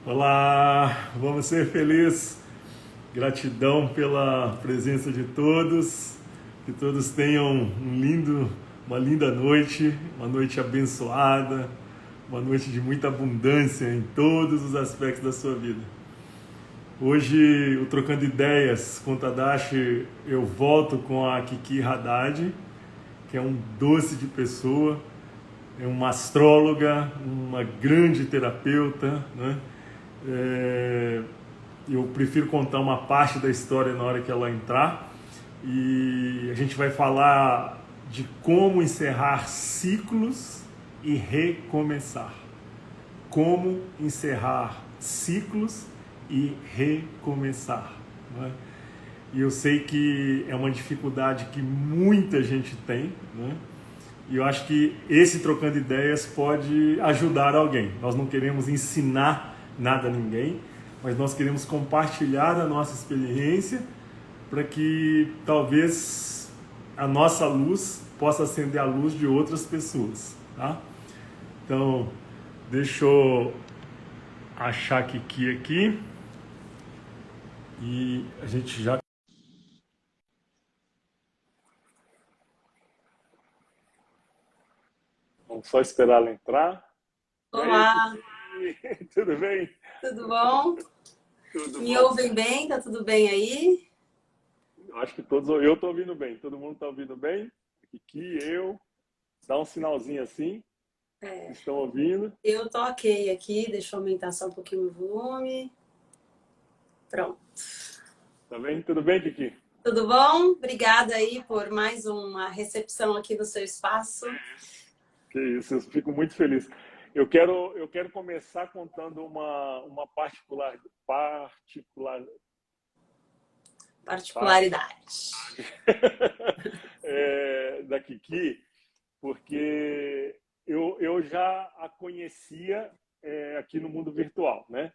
Olá, vamos ser felizes. Gratidão pela presença de todos. Que todos tenham uma linda noite, uma noite abençoada, uma noite de muita abundância em todos os aspectos da sua vida. Hoje, o Trocando Ideias com Tadashi, eu volto com a Kiki Haddad, que é um doce de pessoa, é uma astróloga, uma grande terapeuta, né? Eu prefiro contar uma parte da história na hora que ela entrar e a gente vai falar de como encerrar ciclos e recomeçar. Como encerrar ciclos e recomeçar. Né? E eu sei que é uma dificuldade que muita gente tem, né? E eu acho que esse Trocando Ideias pode ajudar alguém. Nós não queremos ensinar nada a ninguém, mas nós queremos compartilhar a nossa experiência para que talvez a nossa luz possa acender a luz de outras pessoas, tá? Então, deixa eu achar a Kiki aqui e a gente já... Vamos só esperar ela entrar. E aí, Olá, Kiki, tudo bem? tudo bom? Tudo Me bom. ouvem bem? Tá tudo bem aí? Acho que todos, eu estou ouvindo bem, todo mundo está ouvindo bem. Kiki, eu, dá um sinalzinho assim, se É, estão ouvindo. eu tô ok aqui, deixa eu aumentar só um pouquinho o volume. Pronto. Tá bem? Tudo bem, Kiki? Tudo bom? Obrigada aí por mais uma recepção aqui no seu espaço Que isso, eu fico muito feliz. Eu quero começar contando uma parte particularidade. da Kiki, porque eu já a conhecia aqui no mundo virtual, né?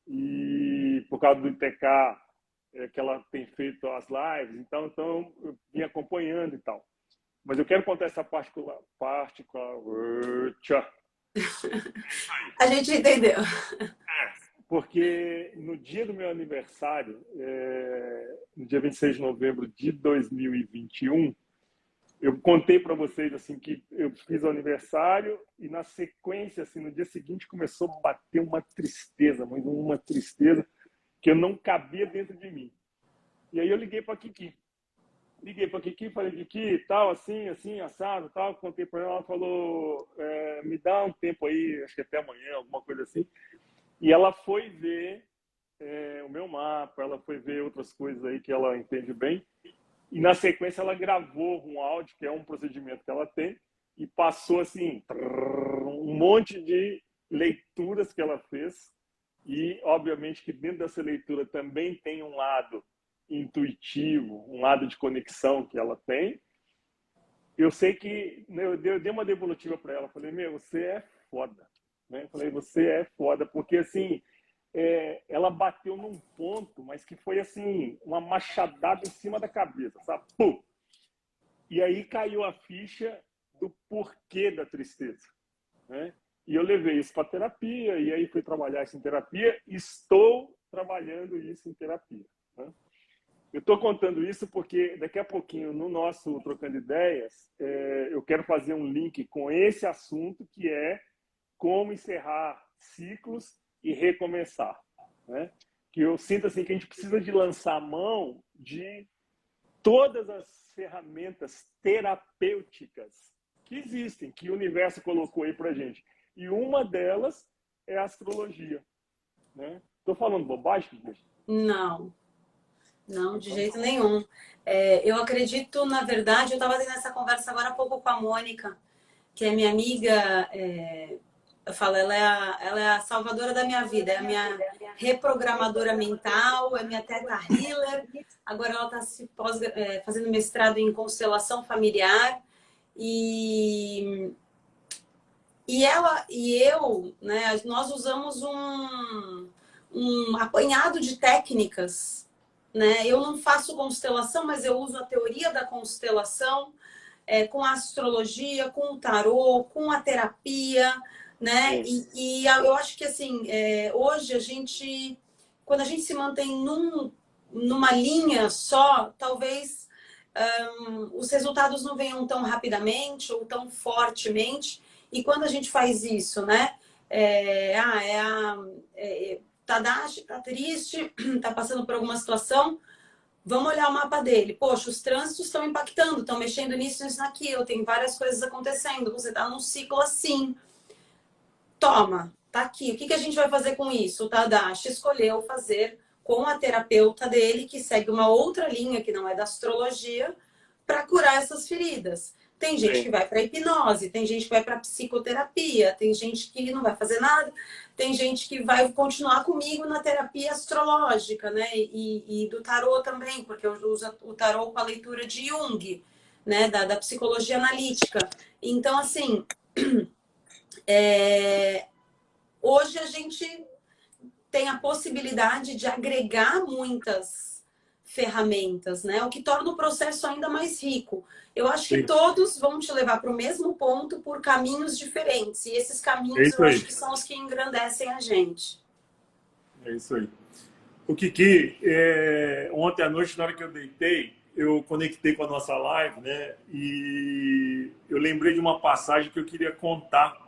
E por causa do ITK, que ela tem feito as lives, então eu vim acompanhando e tal. Mas eu quero contar essa particular, tchau, A gente entendeu. porque no dia do meu aniversário, no dia 26 de novembro de 2021, eu contei para vocês assim que eu fiz o aniversário e na sequência, assim, no dia seguinte começou a bater uma tristeza, mas uma tristeza que eu não cabia dentro de mim. E aí eu liguei para a Kiki. Liguei para a Kiki, falei, Kiki, tal, assim, assim, assado, tal. Contei para ela, ela falou, me dá um tempo aí, acho que até amanhã, alguma coisa assim. E ela foi ver o meu mapa, ela foi ver outras coisas aí que ela entende bem. E na sequência ela gravou um áudio, que é um procedimento que ela tem, e passou assim, um monte de leituras que ela fez. E obviamente que dentro dessa leitura também tem um lado intuitivo, um lado de conexão que ela tem. Eu sei que eu dei uma devolutiva para ela, falei, meu, você é foda, né? Eu falei, você é foda, porque assim, ela bateu num ponto, mas que foi assim, uma machadada em cima da cabeça, sabe? Pum! E aí caiu a ficha do porquê da tristeza, né? E eu levei isso para terapia, e aí fui trabalhar isso em terapia, e estou trabalhando isso em terapia, né? Eu estou contando isso porque daqui a pouquinho, no nosso Trocando Ideias, eu quero fazer um link com esse assunto, que é como encerrar ciclos e recomeçar, né? Que eu sinto assim que a gente precisa de lançar a mão de todas as ferramentas terapêuticas que existem, que o universo colocou aí para gente. E uma delas é a astrologia, né? Estou falando bobagem, gente? Não, não, de Então, jeito nenhum. Eu acredito, na verdade, eu estava tendo essa conversa agora há pouco com a Mônica, que é minha amiga. Eu falo, ela é a salvadora da minha vida, é a minha reprogramadora mental, é minha teta healer. Agora ela está fazendo mestrado em constelação familiar. E, e ela e eu, né, nós usamos um apanhado de técnicas. Né? Eu não faço constelação, mas eu uso a teoria da constelação com a astrologia, com o tarô, com a terapia, né? Sim. E eu acho que, assim, hoje quando a gente se mantém numa linha só, talvez os resultados não venham tão rapidamente ou tão fortemente. E quando a gente faz isso, né? Tadashi tá triste, tá passando por alguma situação. Vamos olhar o mapa dele. Poxa, os trânsitos estão impactando, estão mexendo nisso, nisso, naquilo. Tem várias coisas acontecendo. Você está num ciclo assim. Toma, tá aqui. O que a gente vai fazer com isso? O Tadashi escolheu fazer com a terapeuta dele, que segue uma outra linha que não é da astrologia, para curar essas feridas. Tem gente que Sim. vai para hipnose, tem gente que vai para psicoterapia, tem gente que não vai fazer nada, tem gente que vai continuar comigo na terapia astrológica, né? E do tarô também, porque eu uso o tarô com a leitura de Jung, né? Da psicologia analítica. Então, assim, hoje a gente tem a possibilidade de agregar muitas ferramentas, né? O que torna o processo ainda mais rico. Eu acho que Sim. todos vão te levar para o mesmo ponto por caminhos diferentes. E esses É caminhos isso eu acho aí. que são os que engrandecem a gente. É isso aí. O Kiki, ontem à noite, na hora que eu deitei, eu conectei com a nossa live, né? E eu lembrei de uma passagem que eu queria contar,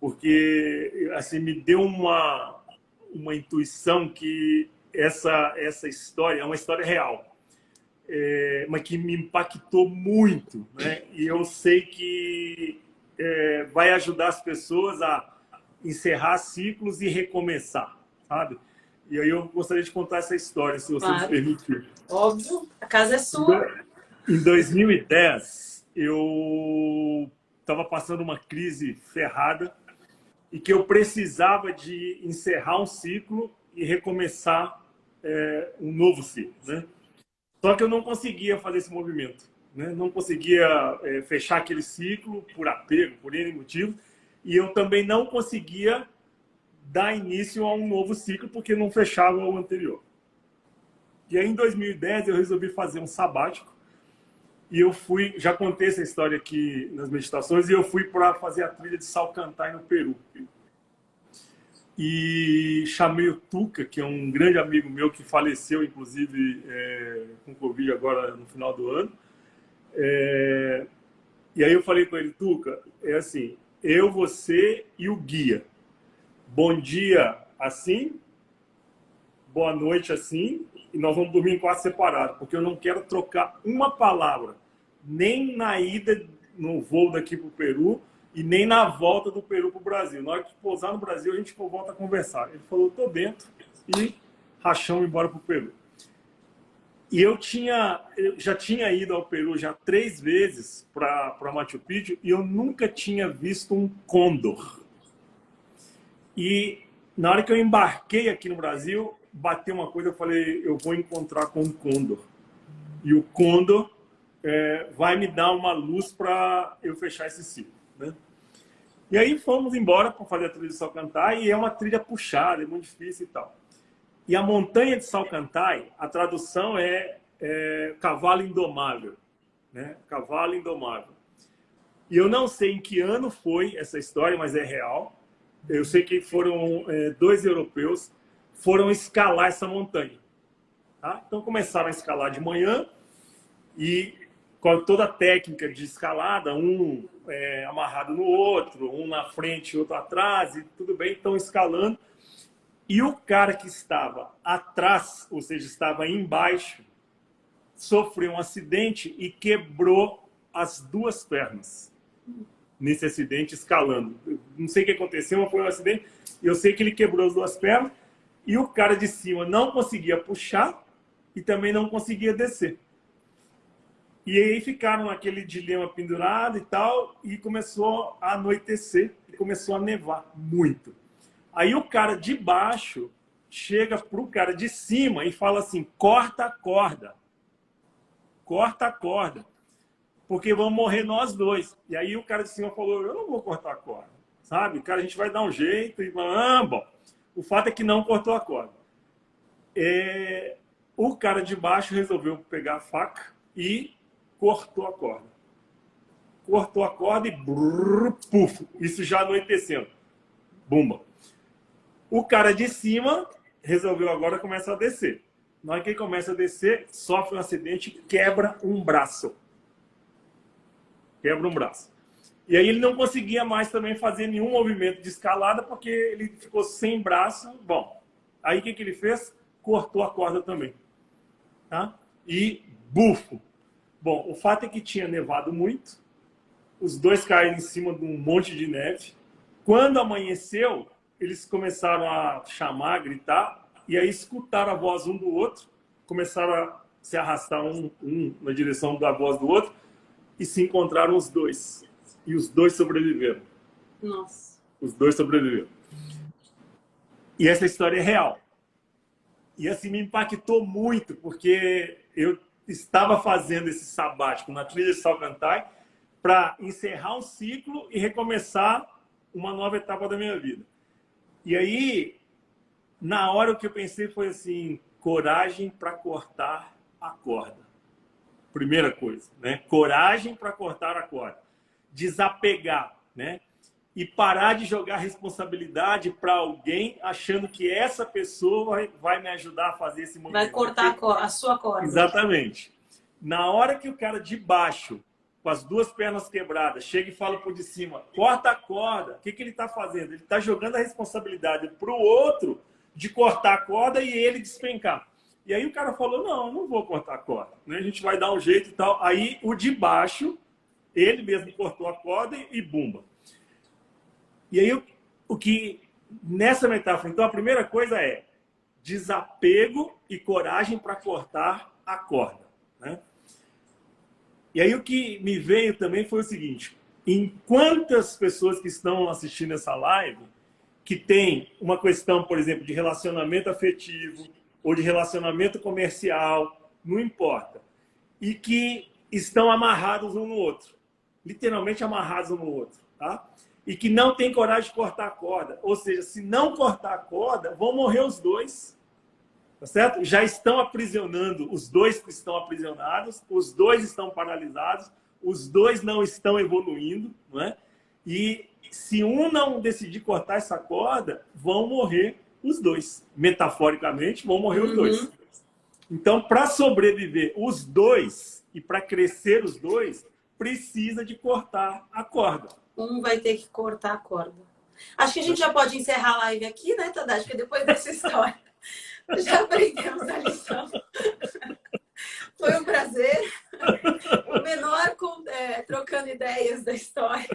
porque assim me deu uma intuição que essa história é uma história real, mas que me impactou muito, né? E eu sei que vai ajudar as pessoas a encerrar ciclos e recomeçar, sabe? E aí eu gostaria de contar essa história, se você me Claro, permitir. óbvio, a casa é Em sua. do- em 2010, eu estava passando uma crise ferrada e que eu precisava de encerrar um ciclo e recomeçar um novo ciclo, né? Só que eu não conseguia fazer esse movimento, né? Não conseguia fechar aquele ciclo por apego, por N motivos, e eu também não conseguia dar início a um novo ciclo porque não fechava o anterior. E aí, em 2010, eu resolvi fazer um sabático e eu fui, já contei essa história aqui nas meditações, e eu fui para fazer a trilha de Salcantay no Peru. E chamei o Tuca, que é um grande amigo meu que faleceu, inclusive, com Covid agora no final do ano. E aí eu falei com ele, Tuca, é assim, eu, você e o guia. Bom dia assim, boa noite assim, e nós vamos dormir em quarto separado, porque eu não quero trocar uma palavra, nem na ida no voo daqui para o Peru, e nem na volta do Peru para o Brasil. Na hora de pousar no Brasil, a gente volta a conversar. Ele falou, tô dentro, e rachamos embora para o Peru. E eu já tinha ido ao Peru já 3 vezes para Machu Picchu, e eu nunca tinha visto um côndor. E na hora que eu embarquei aqui no Brasil, bateu uma coisa, eu falei, eu vou encontrar com um côndor. E o côndor vai me dar uma luz para eu fechar esse ciclo, né? E aí fomos embora para fazer a trilha de Salcantay, e é uma trilha puxada, é muito difícil e tal. E a montanha de Salcantay, a tradução é cavalo indomável, né? Cavalo indomável. E eu não sei em que ano foi essa história, mas é real. Eu sei que foram 2 europeus foram escalar essa montanha. Tá? Então começaram a escalar de manhã e com toda a técnica de escalada, um amarrado no outro, um na frente e outro atrás, e tudo bem, estão escalando. E o cara que estava atrás, ou seja, estava embaixo, sofreu um acidente e quebrou as 2 pernas nesse acidente escalando. Não sei o que aconteceu, mas foi um acidente. Eu sei que ele quebrou as 2 pernas e o cara de cima não conseguia puxar e também não conseguia descer. E aí ficaram naquele dilema pendurado e tal, e começou a anoitecer e começou a nevar muito. Aí o cara de baixo chega pro cara de cima e fala assim, corta a corda. Corta a corda. Porque vamos morrer nós dois. E aí o cara de cima falou, eu não vou cortar a corda. Sabe? Cara, a gente vai dar um jeito. E bom. O fato é que não cortou a corda. O cara de baixo resolveu pegar a faca e cortou a corda. cortou a corda e brrr, puf, isso já anoitecendo. Bumba. O cara de cima resolveu agora começar a descer. Na hora que ele começa a descer, sofre um acidente e quebra um braço. Quebra um braço. E aí ele não conseguia mais também fazer nenhum movimento de escalada porque ele ficou sem braço. Bom, aí o que ele fez? Cortou a corda também. Tá? E bufo. Bom, o fato é que tinha nevado muito. Os dois caíram em cima de um monte de neve. Quando amanheceu, eles começaram a chamar, a gritar, e aí escutaram a voz um do outro, começaram a se arrastar um na direção da voz do outro, e se encontraram os dois. E os dois sobreviveram. Nossa. Os dois sobreviveram. E essa história é real. E assim, me impactou muito, porque eu estava fazendo esse sabático na trilha de Salcantay para encerrar um ciclo e recomeçar uma nova etapa da minha vida. E aí, na hora o que eu pensei foi assim, coragem para cortar a corda. Primeira coisa, né? Coragem para cortar a corda. Desapegar, né? E parar de jogar responsabilidade para alguém achando que essa pessoa vai me ajudar a fazer esse movimento. Vai cortar a sua corda. Exatamente. Na hora que o cara de baixo, com as duas pernas quebradas, chega e fala pro de cima, corta a corda, o que ele está fazendo? Ele está jogando a responsabilidade pro outro de cortar a corda e ele despencar. E aí o cara falou, não, eu não vou cortar a corda, né? A gente vai dar um jeito e tal. Aí o de baixo, ele mesmo cortou a corda e bumba. E aí o que, nessa metáfora, então a primeira coisa é desapego e coragem para cortar a corda, né? E aí o que me veio também foi o seguinte, em quantas pessoas que estão assistindo essa live que tem uma questão, por exemplo, de relacionamento afetivo ou de relacionamento comercial, não importa, e que estão amarrados um no outro, literalmente amarrados um no outro, tá? E que não tem coragem de cortar a corda, ou seja, se não cortar a corda, vão morrer os dois. Tá certo? Já estão aprisionando, os dois que estão aprisionados, os dois estão paralisados, os dois não estão evoluindo, não é? E se um não decidir cortar essa corda, vão morrer os dois. Metaforicamente, vão morrer os dois. Então, para sobreviver os dois e para crescer os dois, precisa de cortar a corda. Um vai ter que cortar a corda. Acho que a gente já pode encerrar a live aqui, né, Tadashi? Porque depois dessa história já aprendemos a lição. Foi um prazer. O menor trocando ideias da história.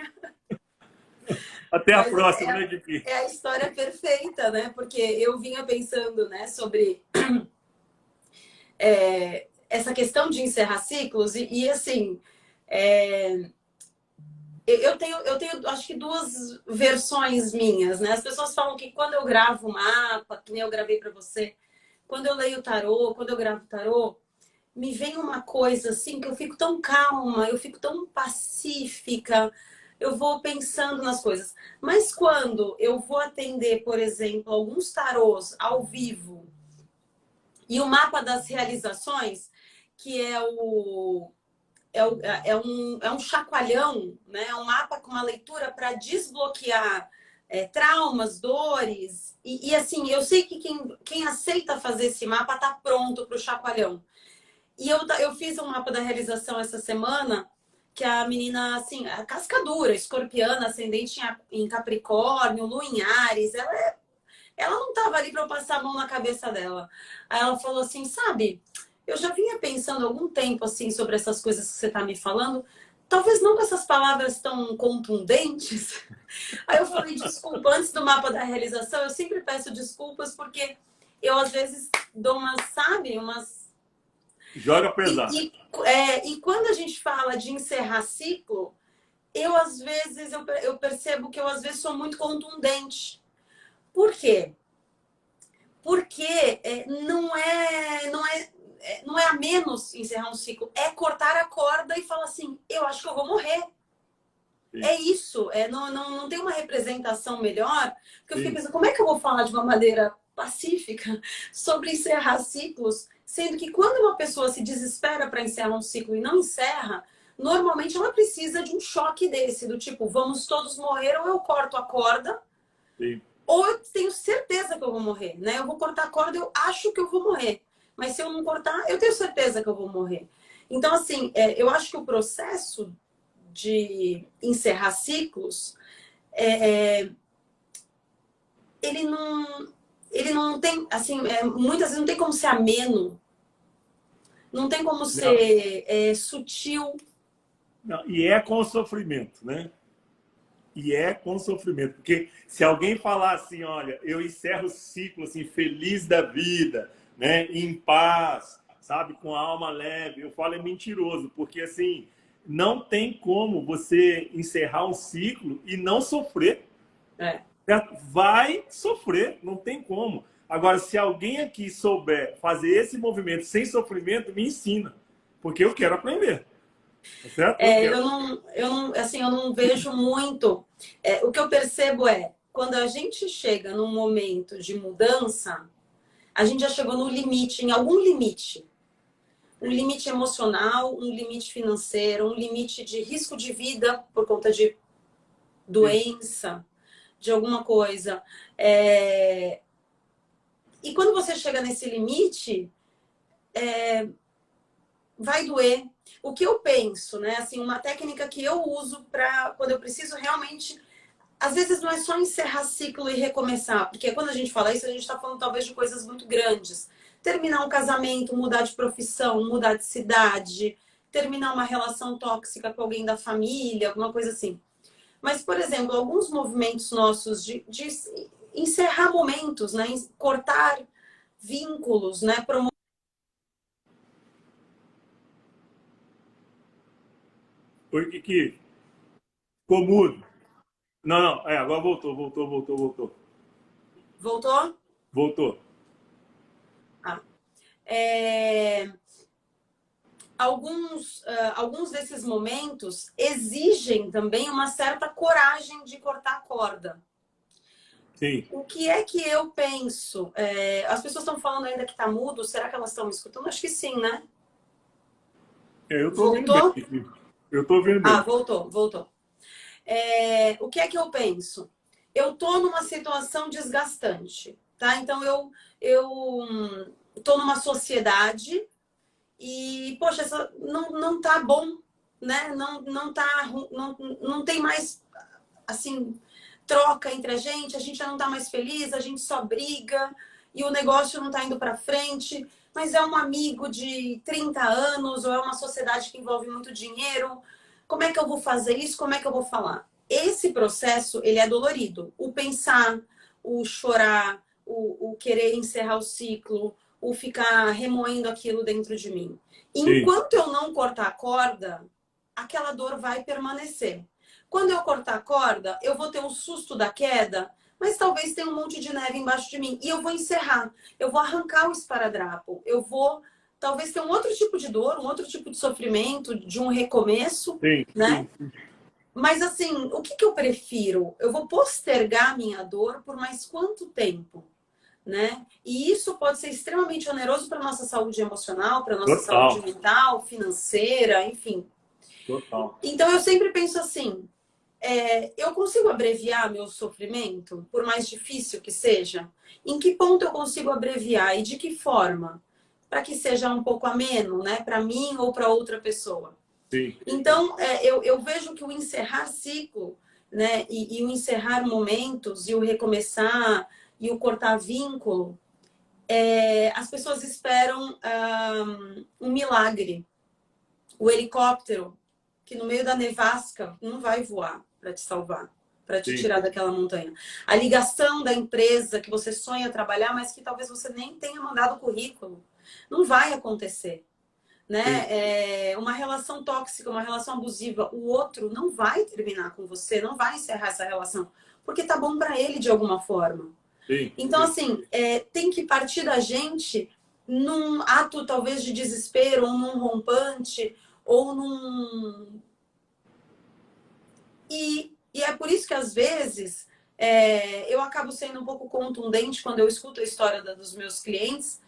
Até a próxima, né, Gui? É a história perfeita, né? Porque eu vinha pensando, né, sobre essa questão de encerrar ciclos e assim, eu tenho, acho que duas versões minhas, né? As pessoas falam que quando eu gravo o mapa, que nem eu gravei para você, quando eu leio o tarô, quando eu gravo o tarô, me vem uma coisa assim que eu fico tão calma, eu fico tão pacífica, eu vou pensando nas coisas. Mas quando eu vou atender, por exemplo, alguns tarôs ao vivo e o mapa das realizações, que é um chacoalhão, né? É um mapa com uma leitura para desbloquear traumas, dores. E assim, eu sei que quem aceita fazer esse mapa está pronto para o chacoalhão. E eu fiz um mapa da realização essa semana, que a menina, assim, a cascadura, escorpiana, ascendente em Capricórnio, Lua em Áries, ela não estava ali para eu passar a mão na cabeça dela. Aí ela falou assim, sabe, eu já vinha pensando há algum tempo assim sobre essas coisas que você está me falando, talvez não com essas palavras tão contundentes. Aí eu falei, desculpa, antes do mapa da realização, eu sempre peço desculpas porque eu às vezes dou umas joga pesado. E quando a gente fala de encerrar ciclo, eu às vezes eu percebo que eu às vezes sou muito contundente. Por quê? Porque não é a menos encerrar um ciclo, é cortar a corda e falar assim, eu acho que eu vou morrer. Sim. É isso, não tem uma representação melhor, porque eu fico pensando, como é que eu vou falar de uma maneira pacífica sobre encerrar ciclos, sendo que quando uma pessoa se desespera para encerrar um ciclo e não encerra, normalmente ela precisa de um choque desse, do tipo, vamos todos morrer, ou eu corto a corda, Sim. ou eu tenho certeza que eu vou morrer, né? Eu vou cortar a corda, eu acho que eu vou morrer. Mas se eu não cortar, eu tenho certeza que eu vou morrer. Então, assim, eu acho que o processo de encerrar ciclos, ele não, ele não tem, assim, muitas vezes não tem como ser ameno, não tem como Não, ser sutil. não, e é com sofrimento, né? E é com sofrimento. Porque se alguém falar assim, olha, eu encerro o ciclo assim, feliz da vida, né? Em paz, sabe? Com a alma leve, eu falo é mentiroso, porque assim, não tem como você encerrar um ciclo e não sofrer. É. Certo? Vai sofrer, não tem como. Agora, se alguém aqui souber fazer esse movimento sem sofrimento, me ensina, porque eu quero aprender, tá certo? Eu quero. Assim, eu não vejo muito. O que eu percebo quando a gente chega num momento de mudança, a gente já chegou no limite, em algum limite. Um limite emocional, um limite financeiro, um limite de risco de vida por conta de Sim, doença, de alguma coisa. E quando você chega nesse limite, vai doer. O que eu penso, né? Assim, uma técnica que eu uso para quando eu preciso realmente. Às vezes não é só encerrar ciclo e recomeçar, porque quando a gente fala isso, a gente está falando talvez de coisas muito grandes. Terminar um casamento, mudar de profissão, mudar de cidade, terminar uma relação tóxica com alguém da família, alguma coisa assim. Mas, por exemplo, alguns movimentos nossos de encerrar momentos, né? Cortar vínculos, né? foi que ficou mudo. Não, não, agora voltou. Voltou? Voltou. Ah. É, alguns desses momentos exigem também uma certa coragem de cortar a corda. Sim. O que é que eu penso? As pessoas estão falando ainda que está mudo, será que elas estão me escutando? Acho que sim, né? Eu tô ouvindo bem. Voltou? Eu tô ouvindo Ah, bem. voltou. O que é que eu penso? Eu tô numa situação desgastante, tá? Então eu tô numa sociedade e, poxa, não tá bom, né? Não tem mais, assim, troca entre a gente já não tá mais feliz, a gente só briga e o negócio não tá indo para frente, mas é um amigo de 30 anos ou é uma sociedade que envolve muito dinheiro. Como é que eu vou fazer isso? Como é que eu vou falar? Esse processo, ele é dolorido. O pensar, o chorar, o querer encerrar o ciclo, o ficar remoendo aquilo dentro de mim. Sim, Enquanto eu não cortar a corda, aquela dor vai permanecer. Quando eu cortar a corda, eu vou ter um susto da queda, mas talvez tenha um monte de neve embaixo de mim. E eu vou encerrar. Eu vou arrancar o esparadrapo. Eu vou, talvez, ter um outro tipo de dor, um outro tipo de sofrimento, de um recomeço, sim, né? sim. Mas, assim, o que eu prefiro? Eu vou postergar a minha dor por mais quanto tempo? Né? E isso pode ser extremamente oneroso para a nossa saúde emocional, para a nossa saúde Total, mental, financeira, enfim. total. Então, eu sempre penso assim, eu consigo abreviar meu sofrimento, por mais difícil que seja? Em que ponto eu consigo abreviar e de que forma? Para que seja um pouco ameno, né? Para mim ou para outra pessoa. Sim, Então, eu vejo que o encerrar ciclo, né? E o encerrar momentos, e o recomeçar, e o cortar vínculo, as pessoas esperam um milagre. O helicóptero, que no meio da nevasca não vai voar para te salvar, para te sim, tirar daquela montanha. A ligação da empresa que você sonha trabalhar, mas que talvez você nem tenha mandado o currículo, não vai acontecer. sim, Né? Uma relação tóxica, uma relação abusiva, o outro não vai terminar com você, não vai encerrar essa relação, porque tá bom para ele de alguma forma. sim, Então, sim. assim, tem que partir da gente num ato talvez de desespero, ou num rompante, ou num. E é por isso que às vezes eu acabo sendo um pouco contundente quando eu escuto a história dos meus clientes,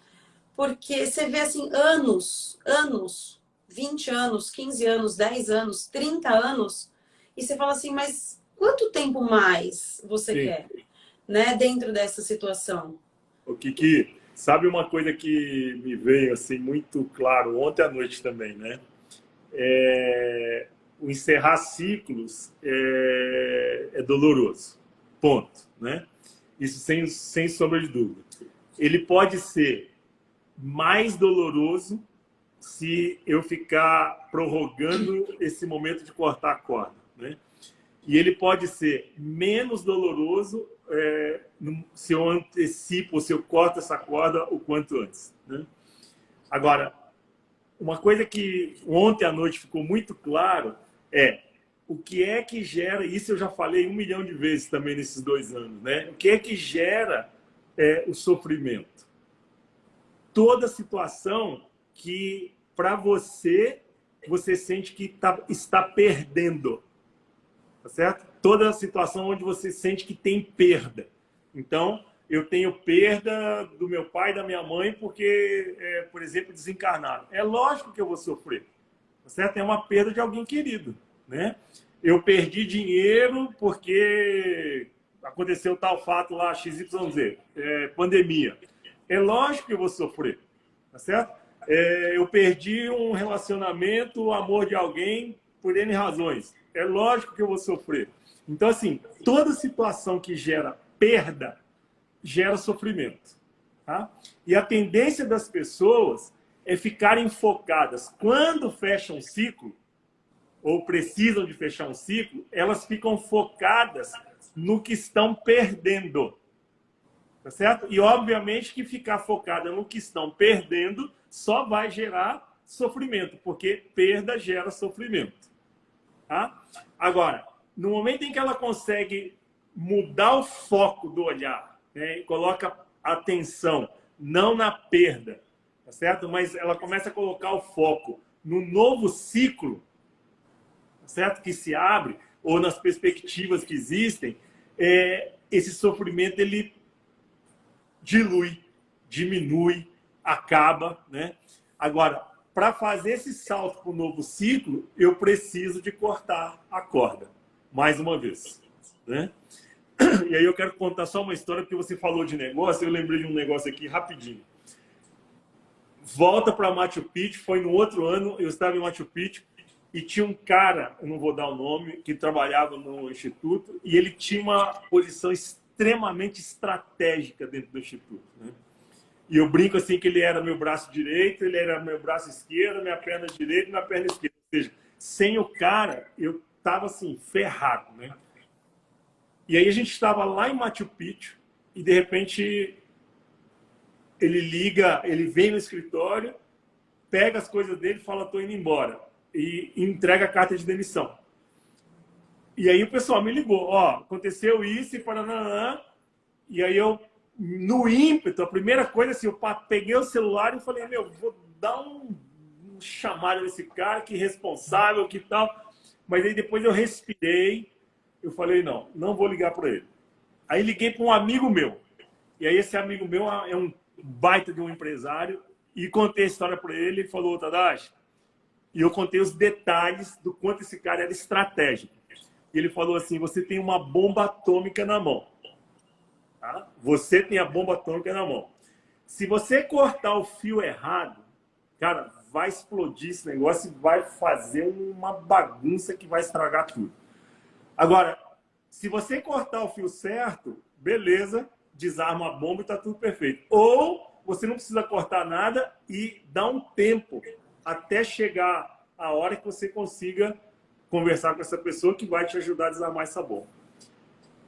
porque você vê assim, anos, anos. 20 anos, 15 anos, 10 anos, 30 anos, e você fala assim, mas quanto tempo mais você Sim. quer, né, dentro dessa situação? O Kiki, sabe uma coisa que me veio assim muito claro ontem à noite também, né? O encerrar ciclos é doloroso. Ponto, né? Isso sem sombra de dúvida. Ele pode ser mais doloroso se eu ficar prorrogando esse momento de cortar a corda, né? E ele pode ser menos doloroso se eu antecipo, se eu corto essa corda o quanto antes, né? Agora, uma coisa que ontem à noite ficou muito claro é o que é que gera, isso eu já falei 1 milhão de vezes também nesses 2 anos, né? O que é que gera o sofrimento? Toda situação que, para você, você sente que está perdendo. Tá certo? Toda situação onde você sente que tem perda. Então, eu tenho perda do meu pai e da minha mãe porque, por exemplo, desencarnaram. É lógico que eu vou sofrer. Tá certo? É uma perda de alguém querido, né? Eu perdi dinheiro porque aconteceu tal fato lá, XYZ, pandemia. É lógico que eu vou sofrer, tá certo? Eu perdi um relacionamento, o amor de alguém por N razões. É lógico que eu vou sofrer. Então, assim, toda situação que gera perda gera sofrimento. Tá? E a tendência das pessoas é ficarem focadas. Quando fecham um ciclo, ou precisam de fechar um ciclo, elas ficam focadas no que estão perdendo. Tá certo? E, obviamente, que ficar focada no que estão perdendo só vai gerar sofrimento, porque perda gera sofrimento. Tá? Agora, no momento em que ela consegue mudar o foco do olhar, né, e coloca atenção não na perda, tá certo? Mas ela começa a colocar o foco no novo ciclo, tá certo? Que se abre, ou nas perspectivas que existem, esse sofrimento ele dilui, diminui, acaba, né? Agora, para fazer esse salto para o novo ciclo, eu preciso de cortar a corda, mais uma vez, né? E aí eu quero contar só uma história, porque você falou de negócio, eu lembrei de um negócio aqui rapidinho. Volta para Machu Picchu, foi no outro ano, eu estava em Machu Picchu, e tinha um cara, eu não vou dar o nome, que trabalhava no Instituto, e ele tinha uma posição extremamente estratégica dentro do Instituto, né? E eu brinco assim que ele era meu braço direito, ele era meu braço esquerdo, minha perna direita e minha perna esquerda. Ou seja, sem o cara, eu estava assim, ferrado, né? E aí a gente estava lá em Machu Picchu e de repente ele liga, ele vem no escritório, pega as coisas dele e fala, tô indo embora. E entrega a carta de demissão. E aí o pessoal me ligou, ó, aconteceu isso e paranã. E aí eu, no ímpeto, a primeira coisa assim, eu peguei o celular e falei, meu, vou dar um chamado nesse cara, que irresponsável, que tal. Mas aí depois eu respirei, eu falei, não vou ligar para ele. Aí liguei para um amigo meu. E aí esse amigo meu é um baita de um empresário e contei a história para ele e falou, Tadashi, e eu contei os detalhes do quanto esse cara era estratégico. E ele falou assim, você tem uma bomba atômica na mão. Tá? Você tem a bomba atômica na mão. Se você cortar o fio errado, cara, vai explodir esse negócio e vai fazer uma bagunça que vai estragar tudo. Agora, se você cortar o fio certo, beleza, desarma a bomba e está tudo perfeito. Ou você não precisa cortar nada e dá um tempo até chegar a hora que você consiga conversar com essa pessoa que vai te ajudar a desarmar essa bomba.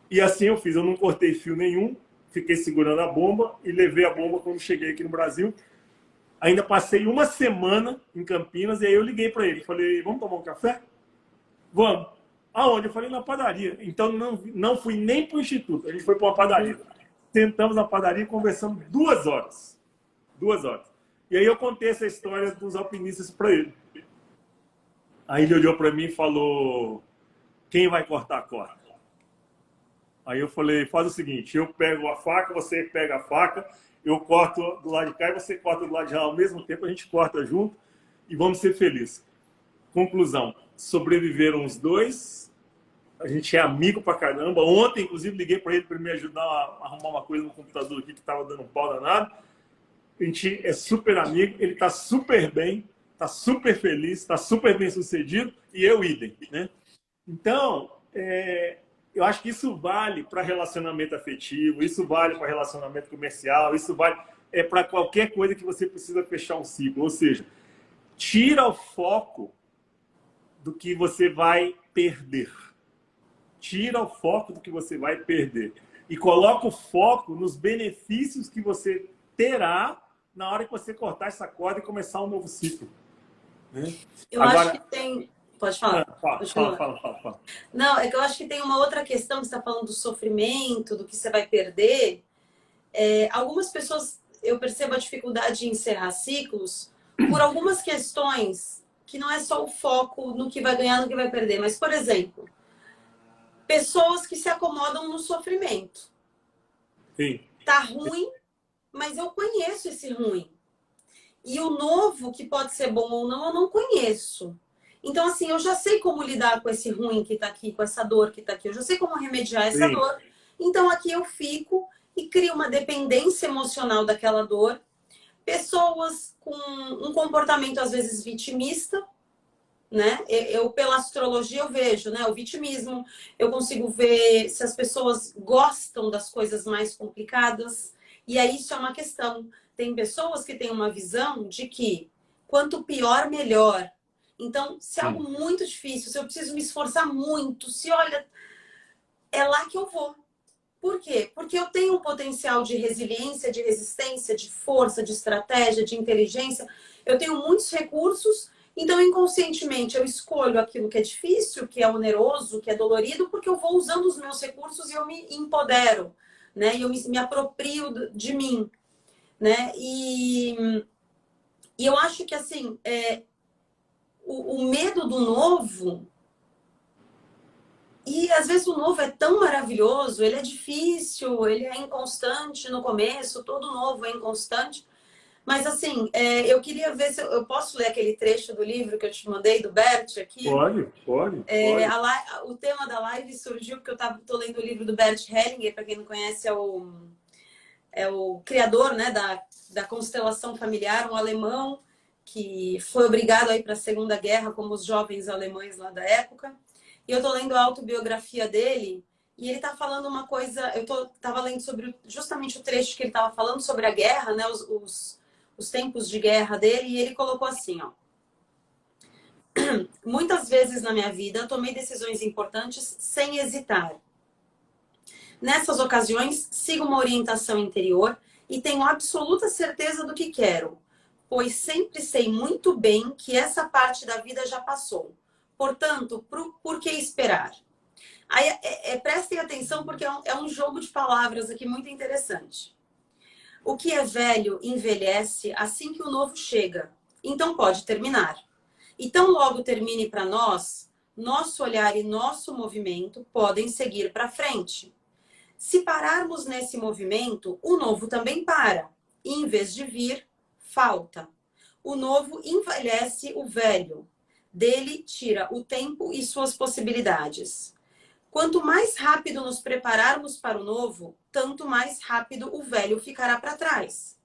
E assim eu fiz, eu não cortei fio nenhum, fiquei segurando a bomba e levei a bomba quando cheguei aqui no Brasil. Ainda passei uma semana em Campinas e aí eu liguei para ele. Falei, vamos tomar um café? Vamos. Aonde? Eu falei, na padaria. Então não fui nem para o Instituto, a gente foi para uma padaria. Sentamos na padaria e conversamos 2 horas. 2 horas. E aí eu contei essa história dos alpinistas para ele. Aí ele olhou para mim e falou, quem vai cortar a corda? Aí eu falei, faz o seguinte, eu pego a faca, você pega a faca, eu corto do lado de cá e você corta do lado de lá ao mesmo tempo, a gente corta junto e vamos ser felizes. Conclusão, sobreviveram os dois, a gente é amigo pra caramba. Ontem, inclusive, liguei para ele para me ajudar a arrumar uma coisa no computador aqui que estava dando um pau danado. A gente é super amigo, ele está super bem, está super feliz, está super bem sucedido, e eu idem, né? Então, eu acho que isso vale para relacionamento afetivo, isso vale para relacionamento comercial, isso vale para qualquer coisa que você precisa fechar um ciclo. Ou seja, tira o foco do que você vai perder. Tira o foco do que você vai perder. E coloca o foco nos benefícios que você terá na hora que você cortar essa corda e começar um novo ciclo. Né? Eu acho que tem... Pode falar. Fala. Não, é que eu acho que tem uma outra questão, que você está falando do sofrimento, do que você vai perder. Algumas pessoas, eu percebo a dificuldade de encerrar ciclos por algumas questões que não é só o foco no que vai ganhar, no que vai perder. Mas, por exemplo, pessoas que se acomodam no sofrimento. Sim. Tá ruim, mas eu conheço esse ruim. E o novo, que pode ser bom ou não, eu não conheço. Então, assim, eu já sei como lidar com esse ruim que tá aqui, com essa dor que tá aqui. Eu já sei como remediar essa Sim. dor. Então, aqui eu fico e crio uma dependência emocional daquela dor. Pessoas com um comportamento, às vezes, vitimista, né? Pela astrologia, eu vejo, né? O vitimismo. Eu consigo ver se as pessoas gostam das coisas mais complicadas. E aí, isso é uma questão. Tem pessoas que têm uma visão de que quanto pior, melhor. Então, se é algo muito difícil, se eu preciso me esforçar muito, se olha, é lá que eu vou. Por quê? Porque eu tenho um potencial de resiliência, de resistência, de força, de estratégia, de inteligência. Eu tenho muitos recursos, então inconscientemente eu escolho aquilo que é difícil, que é oneroso, que é dolorido, porque eu vou usando os meus recursos e eu me empodero, né? E eu me aproprio de mim, né? E eu acho que, assim, o medo do novo... E às vezes o novo é tão maravilhoso, ele é difícil, ele é inconstante no começo, todo novo é inconstante. Mas assim, eu queria ver se eu posso ler aquele trecho do livro que eu te mandei, do Bert, aqui. Pode. O tema da live surgiu porque eu tô lendo o livro do Bert Hellinger, para quem não conhece, é o criador, né, da constelação familiar, um alemão que foi obrigado a ir para a Segunda Guerra, como os jovens alemães lá da época. E eu tô lendo a autobiografia dele e ele tá falando uma coisa... Tava lendo sobre justamente o trecho que ele tava falando sobre a guerra, né? Os tempos de guerra dele. E ele colocou assim, ó. Muitas vezes na minha vida eu tomei decisões importantes sem hesitar. Nessas ocasiões, sigo uma orientação interior e tenho absoluta certeza do que quero, pois sempre sei muito bem que essa parte da vida já passou. Portanto, por que esperar? Aí, prestem atenção, porque é um jogo de palavras aqui muito interessante. O que é velho envelhece assim que o novo chega. Então pode terminar. E tão logo termine para nós, nosso olhar e nosso movimento podem seguir para frente. Se pararmos nesse movimento, o novo também para. E em vez de vir, falta. O novo envelhece o velho. Dele tira o tempo e suas possibilidades. Quanto mais rápido nos prepararmos para o novo, tanto mais rápido o velho ficará para trás.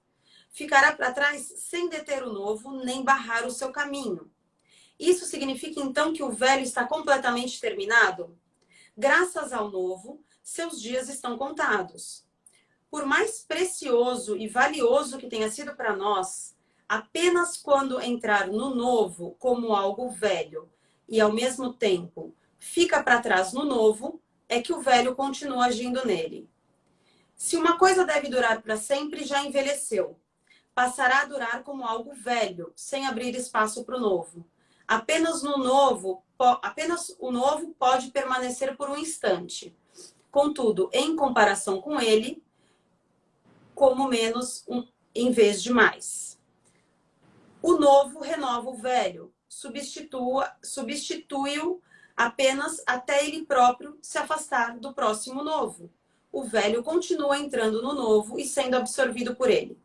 Ficará para trás sem deter o novo, nem barrar o seu caminho. Isso significa então que o velho está completamente terminado? Graças ao novo, seus dias estão contados. Por mais precioso e valioso que tenha sido para nós, apenas quando entrar no novo como algo velho e, ao mesmo tempo, fica para trás no novo, é que o velho continua agindo nele. Se uma coisa deve durar para sempre, já envelheceu. Passará a durar como algo velho, sem abrir espaço para o novo. Apenas o novo pode permanecer por um instante. Contudo, em comparação com ele, como menos em vez de mais. O novo renova o velho, substitui-o apenas até ele próprio se afastar do próximo novo. O velho continua entrando no novo e sendo absorvido por ele.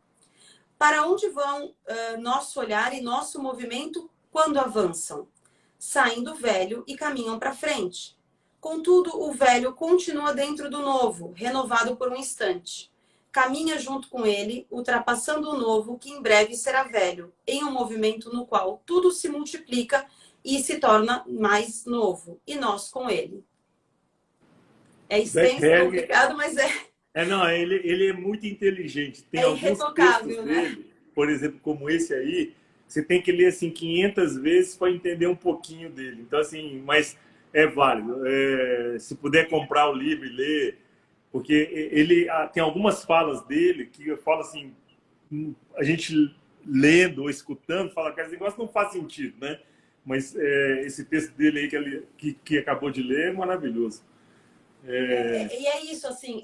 Para onde vão nosso olhar e nosso movimento quando avançam? Saem do velho e caminham para frente. Contudo, o velho continua dentro do novo, renovado por um instante. Caminha junto com ele, ultrapassando o novo, que em breve será velho, em um movimento no qual tudo se multiplica e se torna mais novo, e nós com ele. É extenso, é Beck complicado, mas não, ele é muito inteligente. Tem é alguns textos irretocável, né? dele, por exemplo, como esse aí, você tem que ler assim 500 vezes para entender um pouquinho dele. Então, assim, mas é válido. Se puder comprar o livro e ler, porque ele tem algumas falas dele que eu falo assim, a gente lendo ou escutando, fala que esse negócio não faz sentido, né? Mas esse texto dele aí que acabou de ler é maravilhoso. E é isso, assim,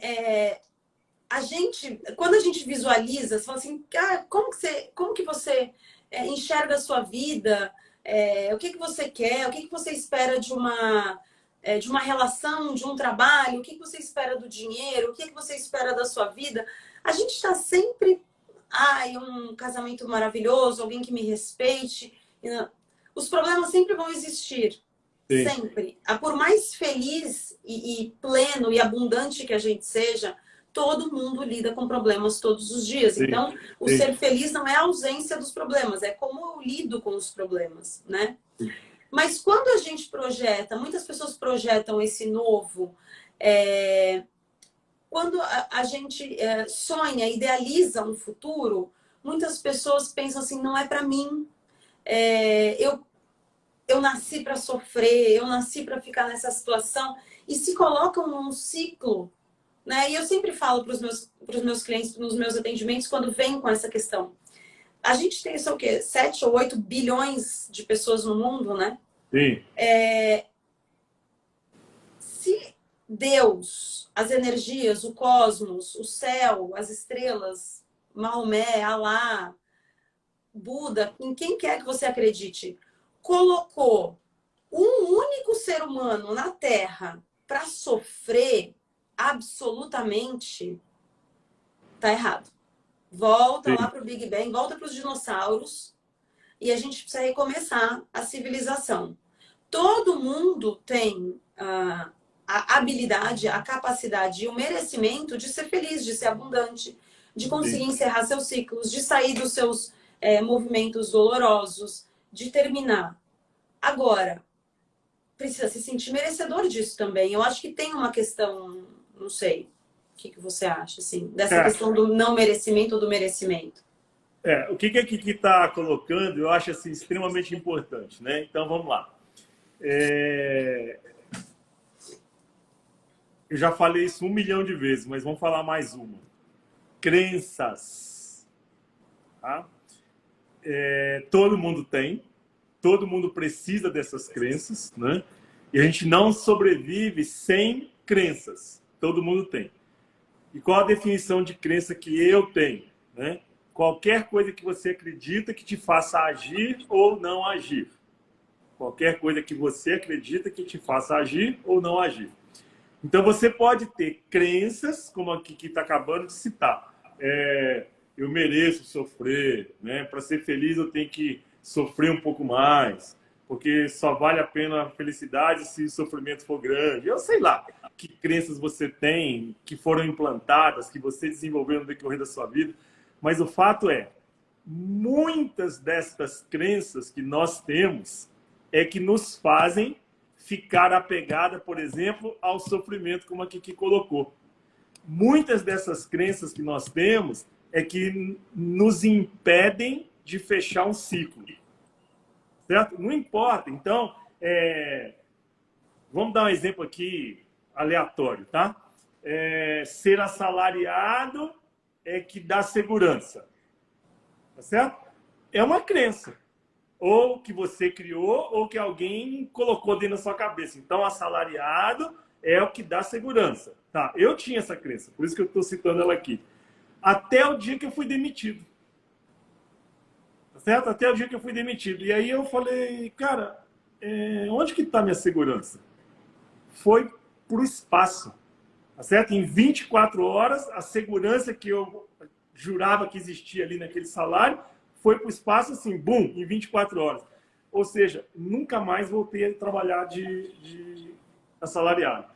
quando a gente visualiza, você fala assim, ah, como que você enxerga a sua vida? O que você quer? O que você espera de uma relação, de um trabalho? O que você espera do dinheiro? O que você espera da sua vida? A gente está sempre, um casamento maravilhoso, alguém que me respeite. Os problemas sempre vão existir. Sim, Sempre. Por mais feliz e pleno e abundante que a gente seja, todo mundo lida com problemas todos os dias. sim, Então, o sim. ser feliz não é a ausência dos problemas, é como eu lido com os problemas, né? Mas quando a gente projeta, muitas pessoas projetam esse novo, quando a gente sonha, idealiza um futuro, muitas pessoas pensam assim, não é para mim. Eu nasci para sofrer, eu nasci para ficar nessa situação, e se colocam num ciclo, né? E eu sempre falo para os meus clientes, nos meus atendimentos, quando vêm com essa questão. A gente tem, isso o quê? 7 ou 8 bilhões de pessoas no mundo, né? Sim. Se Deus, as energias, o cosmos, o céu, as estrelas, Maomé, Alá, Buda, em quem quer que você acredite, colocou um único ser humano na Terra para sofrer, absolutamente tá errado. Volta lá Sim. para o Big Bang, volta para os dinossauros e a gente precisa recomeçar a civilização. Todo mundo tem a habilidade, a capacidade e o merecimento de ser feliz, de ser abundante, de conseguir Sim. encerrar seus ciclos, de sair dos seus movimentos dolorosos, de terminar. Agora, precisa se sentir merecedor disso também. Eu acho que tem uma questão, não sei, o que você acha, assim, dessa É, questão do não merecimento ou do merecimento? o que que Kiki está colocando, eu acho assim, extremamente importante, né? Então vamos lá. Eu já falei isso 1 milhão de vezes, mas vamos falar mais uma. Crenças. Tá? Todo mundo tem, todo mundo precisa dessas crenças, né? E a gente não sobrevive sem crenças. Todo mundo tem. E qual a definição de crença que eu tenho, né? Qualquer coisa que você acredita que te faça agir ou não agir. Qualquer coisa que você acredita que te faça agir ou não agir. Então você pode ter crenças, como a que está acabando de citar. Eu mereço sofrer, né? Para ser feliz eu tenho que sofrer um pouco mais, porque só vale a pena a felicidade se o sofrimento for grande. Eu sei lá que crenças você tem, que foram implantadas, que você desenvolveu no decorrer da sua vida, mas o fato é, muitas destas crenças que nós temos é que nos fazem ficar apegada, por exemplo, ao sofrimento, como a Kiki colocou. Muitas dessas crenças que nós temos é que nos impedem de fechar um ciclo. Certo? Não importa. Então, vamos dar um exemplo aqui aleatório, tá? Ser assalariado é que dá segurança. Tá certo? É uma crença. Ou que você criou, ou que alguém colocou dentro da sua cabeça. Então, assalariado é o que dá segurança. Tá, eu tinha essa crença, por isso que eu estou citando ela aqui. Até o dia que eu fui demitido. Tá certo? Até o dia que eu fui demitido. E aí eu falei, cara, onde que está minha segurança? Foi pro espaço. Tá certo? Em 24 horas, a segurança que eu jurava que existia ali naquele salário foi pro espaço assim, bum, em 24 horas. ou seja, nunca mais voltei a trabalhar de assalariado.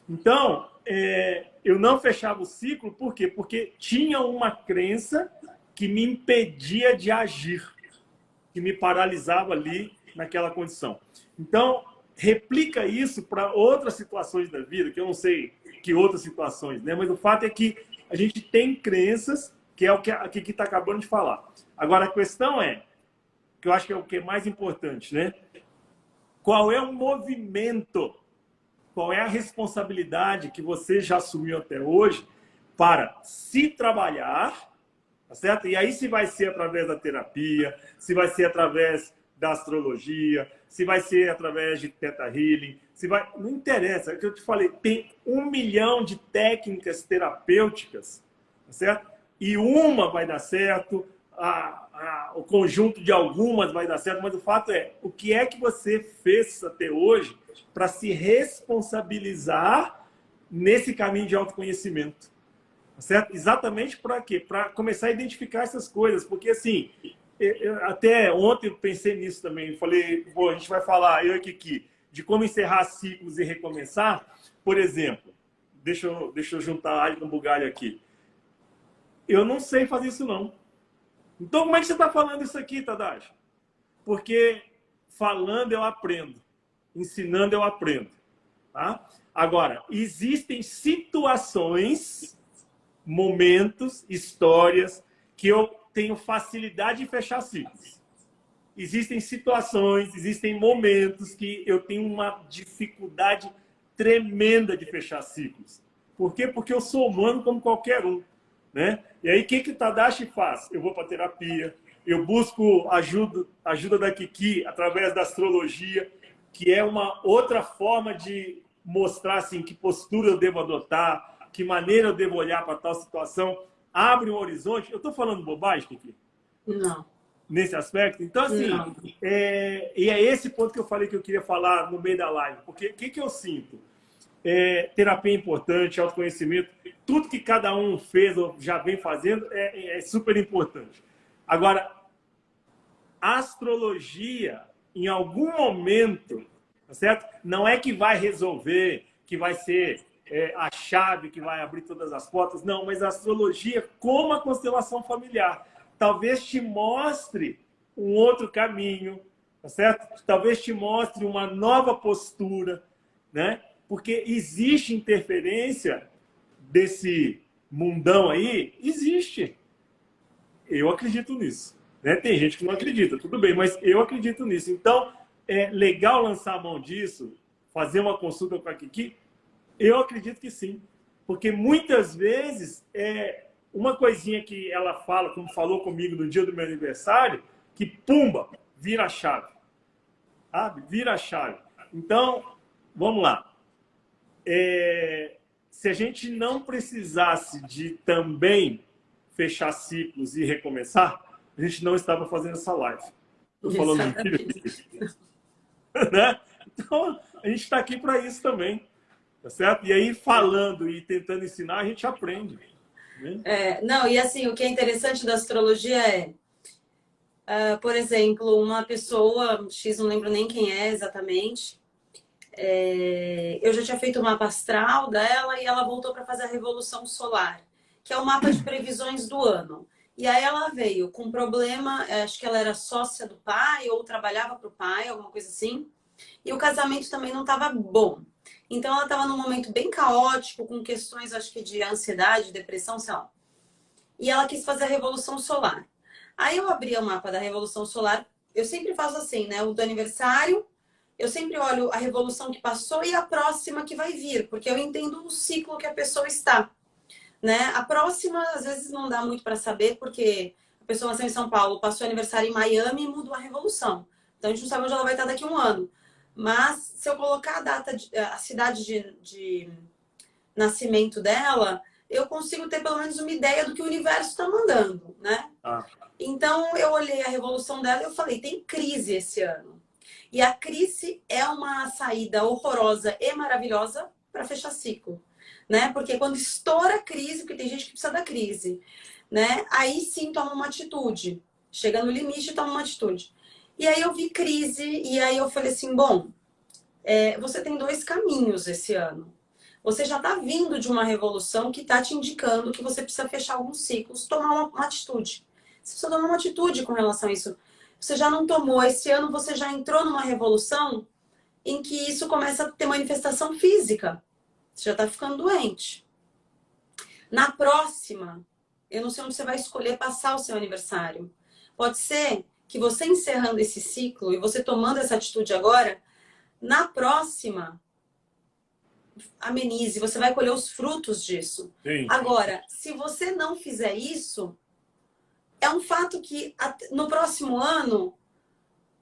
Então, eu não fechava o ciclo, por quê? Porque tinha uma crença que me impedia de agir, que me paralisava ali naquela condição. Então, replica isso para outras situações da vida, que eu não sei que outras situações, né? Mas o fato é que a gente tem crenças, que é o que está acabando de falar. Agora, a questão é, que eu acho que é o que é mais importante, né? Qual é o movimento, qual é a responsabilidade que você já assumiu até hoje para se trabalhar, tá certo? E aí se vai ser através da terapia, se vai ser através da astrologia, se vai ser através de Theta Healing, se vai... Não interessa, é o que eu te falei, tem 1 milhão de técnicas terapêuticas, tá certo? E uma vai dar certo, o conjunto de algumas vai dar certo, mas o fato é, o que é que você fez até hoje para se responsabilizar nesse caminho de autoconhecimento? Tá certo? Exatamente para quê? Para começar a identificar essas coisas, porque assim, até ontem eu pensei nisso também, falei, pô, a gente vai falar, eu e Kiki, de como encerrar ciclos e recomeçar. Por exemplo, deixa eu juntar alho com bugalho aqui. Eu não sei fazer isso não. Então como é que você está falando isso aqui, Tadashi? Porque falando eu aprendo, ensinando eu aprendo. Tá? Agora, existem situações, momentos, histórias que eu tenho facilidade de fechar ciclos. Existem situações, existem momentos que eu tenho uma dificuldade tremenda de fechar ciclos. Por quê? Porque eu sou humano como qualquer um, né? E aí, o que o Tadashi faz? Eu vou para terapia, eu busco ajuda da Kiki através da astrologia, que é uma outra forma de mostrar assim, que postura eu devo adotar, que maneira eu devo olhar para tal situação. Abre um horizonte. Eu estou falando bobagem, Kiki? Não. Nesse aspecto? Então, assim, e é esse ponto que eu falei que eu queria falar no meio da live. Porque o que eu sinto? Terapia é importante, autoconhecimento, tudo que cada um fez ou já vem fazendo é super importante. Agora, astrologia, em algum momento, tá certo? Não é que vai resolver, que vai ser a chave que vai abrir todas as portas, não, mas a astrologia, como a constelação familiar, talvez te mostre um outro caminho, tá certo? Talvez te mostre uma nova postura, né? Porque existe interferência desse mundão aí, existe. Eu acredito nisso. Né? Tem gente que não acredita, tudo bem, mas eu acredito nisso. Então, é legal lançar a mão disso, fazer uma consulta com a Kiki? Eu acredito que sim. Porque muitas vezes, uma coisinha que ela fala, como falou comigo no dia do meu aniversário, que pumba, vira a chave. Sabe? Vira a chave. Então, vamos lá. Se a gente não precisasse de também fechar ciclos e recomeçar, a gente não estava fazendo essa live. Estou falando mentira aqui. Né? Então, a gente está aqui para isso também. Tá certo? E aí, falando e tentando ensinar, a gente aprende. Né? Não, e assim, o que é interessante da astrologia por exemplo, uma pessoa, X, não lembro nem quem é exatamente, eu já tinha feito o mapa astral dela e ela voltou para fazer a Revolução Solar, que é o mapa de previsões do ano. E aí ela veio com problema, acho que ela era sócia do pai ou trabalhava para o pai, alguma coisa assim, e o casamento também não estava bom. Então ela estava num momento bem caótico, com questões, acho que de ansiedade, depressão, sei lá. E ela quis fazer a Revolução Solar. Aí eu abri o mapa da Revolução Solar, eu sempre faço assim, né? O do aniversário, eu sempre olho a revolução que passou e a próxima que vai vir, porque eu entendo o ciclo que a pessoa está, né? A próxima, às vezes, não dá muito para saber, porque a pessoa nasceu em São Paulo, passou aniversário em Miami e mudou a revolução. Então, a gente não sabe onde ela vai estar daqui a um ano. Mas, se eu colocar a data, a cidade de nascimento dela, eu consigo ter pelo menos uma ideia do que o universo está mandando, né? Então, eu olhei a revolução dela e eu falei, tem crise esse ano. E a crise é uma saída horrorosa e maravilhosa para fechar ciclo, né? Porque quando estoura a crise, porque tem gente que precisa da crise, né? Aí sim toma uma atitude. Chega no limite e toma uma atitude. E aí eu vi crise, e aí eu falei assim, bom, você tem dois caminhos esse ano. Você já está vindo de uma revolução que está te indicando que você precisa fechar alguns ciclos, tomar uma atitude. Você precisa tomar uma atitude com relação a isso. Você já não tomou, esse ano você já entrou numa revolução em que isso começa a ter manifestação física. Você já está ficando doente. Na próxima, eu não sei onde você vai escolher passar o seu aniversário. Pode ser que você encerrando esse ciclo e você tomando essa atitude agora, na próxima, amenize, você vai colher os frutos disso. Sim. Agora, se você não fizer isso, é um fato que no próximo ano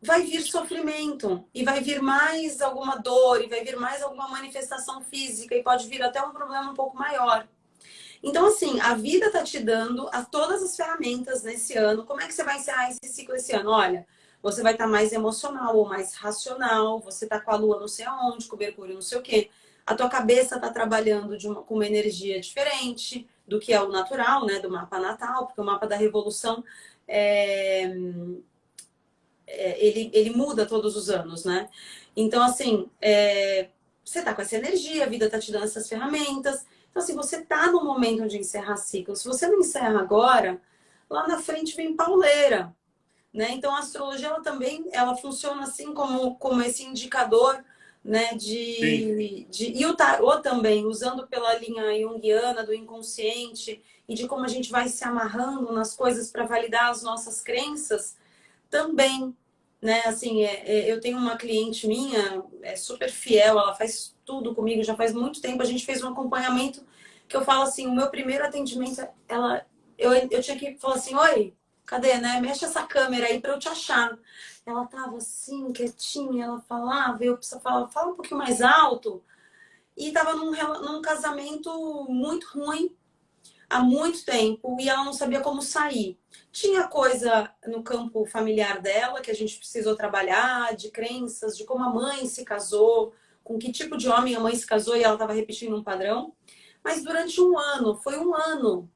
vai vir sofrimento e vai vir mais alguma dor e vai vir mais alguma manifestação física e pode vir até um problema um pouco maior. Então, assim, a vida tá te dando todas as ferramentas nesse ano. Como é que você vai encerrar esse ciclo esse ano? Olha, você vai estar mais emocional ou mais racional, você tá com a lua não sei aonde, com o Mercúrio não sei o quê. A tua cabeça tá trabalhando com uma energia diferente do que é o natural, né, do mapa natal, porque o mapa da revolução ele muda todos os anos, né? Então, assim, você tá com essa energia, a vida tá te dando essas ferramentas. Então, assim, você tá no momento de encerrar ciclo. Se você não encerra agora, lá na frente vem pauleira, né? Então, a astrologia, ela também, ela funciona assim como esse indicador, né? Sim. E o tarô também, usando pela linha junguiana do inconsciente e de como a gente vai se amarrando nas coisas para validar as nossas crenças, também, né? Assim, eu tenho uma cliente minha, super fiel, ela faz tudo comigo, já faz muito tempo. A gente fez um acompanhamento que eu falo assim, o meu primeiro atendimento, eu tinha que falar assim, oi, cadê, né? Mexe essa câmera aí para eu te achar. Ela tava assim, quietinha, ela falava, eu precisava falar, fala um pouquinho mais alto. E tava num casamento muito ruim, há muito tempo, e ela não sabia como sair. Tinha coisa no campo familiar dela que a gente precisou trabalhar, de crenças, de como a mãe se casou, com que tipo de homem a mãe se casou e ela estava repetindo um padrão. Mas durante um ano, foi um ano,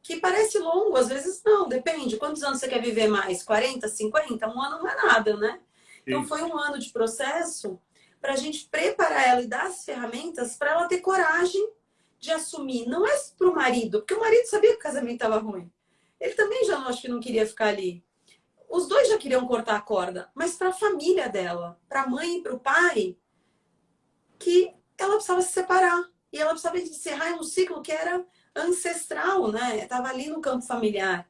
que parece longo, às vezes não, depende. Quantos anos você quer viver mais? 40, 50? Um ano não é nada, né? Então Sim. foi um ano de processo para a gente preparar ela e dar as ferramentas para ela ter coragem de assumir. Não é para o marido, porque o marido sabia que o casamento estava ruim. Ele também já acho que não queria ficar ali. Os dois já queriam cortar a corda, mas para a família dela, para a mãe e para o pai, que ela precisava se separar. E ela precisava encerrar um ciclo que era ancestral, né? Estava ali no campo familiar.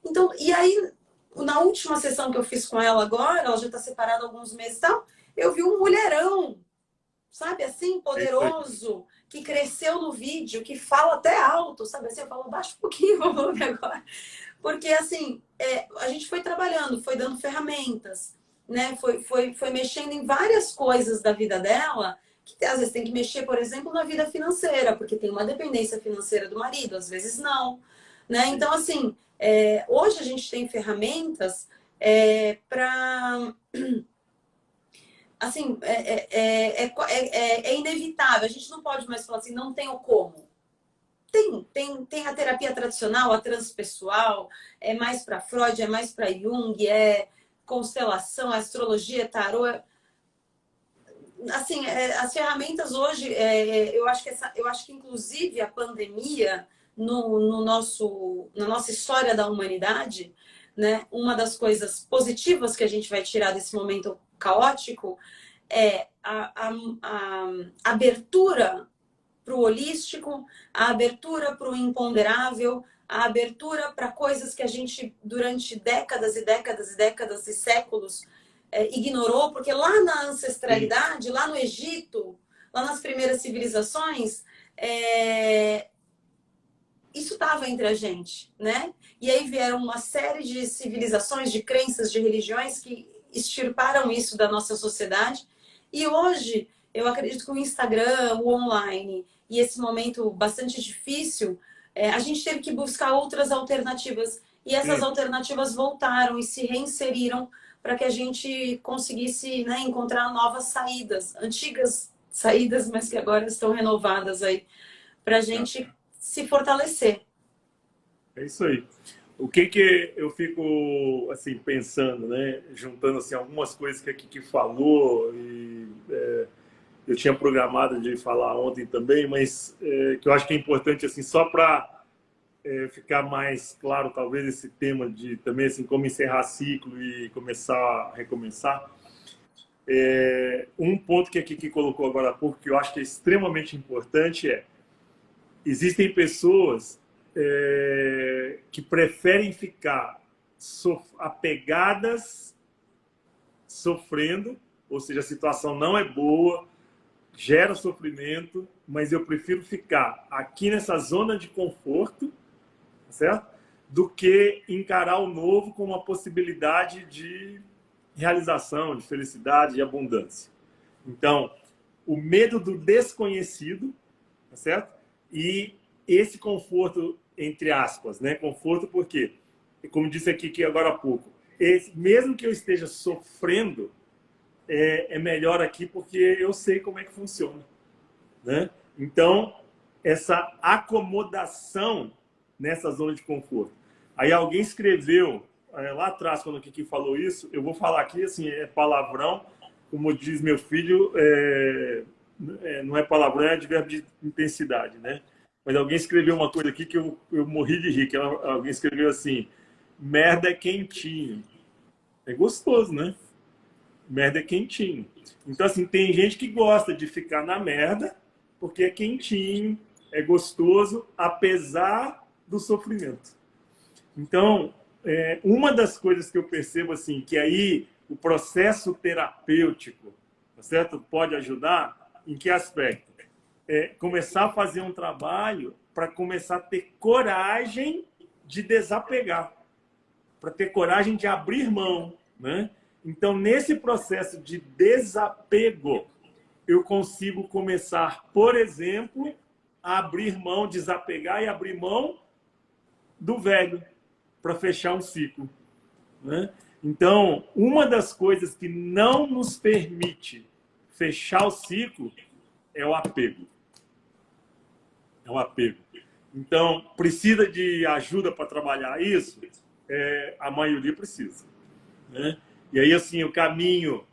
Então, e aí, na última sessão que eu fiz com ela agora, ela já está separada há alguns meses e tal, eu vi um mulherão, sabe, assim, É isso aí. poderoso, que cresceu no vídeo, que fala até alto, sabe assim, eu falo, baixa um pouquinho o volume agora. Porque, assim, a gente foi trabalhando, foi dando ferramentas, né, foi mexendo em várias coisas da vida dela, que às vezes tem que mexer, por exemplo, na vida financeira, porque tem uma dependência financeira do marido, às vezes não, né, então, assim, hoje a gente tem ferramentas para assim, é inevitável. A gente não pode mais falar assim, não tem o como. Tem a terapia tradicional, a transpessoal, é mais para Freud, é mais para Jung, é constelação, astrologia, tarô. Assim, as ferramentas hoje, eu acho que inclusive a pandemia na nossa história da humanidade, né, uma das coisas positivas que a gente vai tirar desse momento caótico é a abertura para o holístico, a abertura para o imponderável, a abertura para coisas que a gente, durante décadas e décadas e décadas e séculos, ignorou, porque lá na Sim. ancestralidade, lá no Egito, lá nas primeiras civilizações, isso estava entre a gente, né? E aí vieram uma série de civilizações, de crenças, de religiões que extirparam isso da nossa sociedade. E hoje, eu acredito que o Instagram, o online e esse momento bastante difícil, a gente teve que buscar outras alternativas. E essas Sim. alternativas voltaram e se reinseriram para que a gente conseguisse, né, encontrar novas saídas, antigas saídas, mas que agora estão renovadas aí, para a É gente se fortalecer. é isso aí. O que que eu fico assim pensando, né? Juntando assim algumas coisas que a Kiki falou e eu tinha programado de falar ontem também, mas que eu acho que é importante assim só para ficar mais claro talvez esse tema de também assim como encerrar ciclo e começar a recomeçar. Um ponto que a Kiki colocou agora há pouco que eu acho que é extremamente importante existem pessoas que preferem ficar apegadas, sofrendo, ou seja, a situação não é boa, gera sofrimento, mas eu prefiro ficar aqui nessa zona de conforto, certo? Do que encarar o novo como uma possibilidade de realização, de felicidade e abundância. Então, o medo do desconhecido, certo? E esse conforto, entre aspas, né? Conforto porque, como disse aqui que agora há pouco, mesmo que eu esteja sofrendo, é melhor aqui porque eu sei como é que funciona, né? Então, essa acomodação nessa zona de conforto. Aí alguém escreveu lá atrás, quando o Kiki falou isso, eu vou falar aqui, assim, é palavrão, como diz meu filho, não é palavrão, é advérbio de intensidade, né? Mas alguém escreveu uma coisa aqui que eu morri de rir, que alguém escreveu assim, merda é quentinho. É gostoso, né? Merda é quentinho. Então, assim, tem gente que gosta de ficar na merda porque é quentinho, é gostoso, apesar do sofrimento. Então, uma das coisas que eu percebo, assim, que aí o processo terapêutico, tá certo? Pode ajudar, em que aspecto? Começar a fazer um trabalho para começar a ter coragem de desapegar, para ter coragem de abrir mão, né? Então, nesse processo de desapego, eu consigo começar, por exemplo, a abrir mão, desapegar e abrir mão do velho para fechar um ciclo, né? Então, uma das coisas que não nos permite fechar o ciclo é o apego. É o apego. Então, precisa de ajuda para trabalhar isso? A maioria precisa, né? E aí, assim, o caminho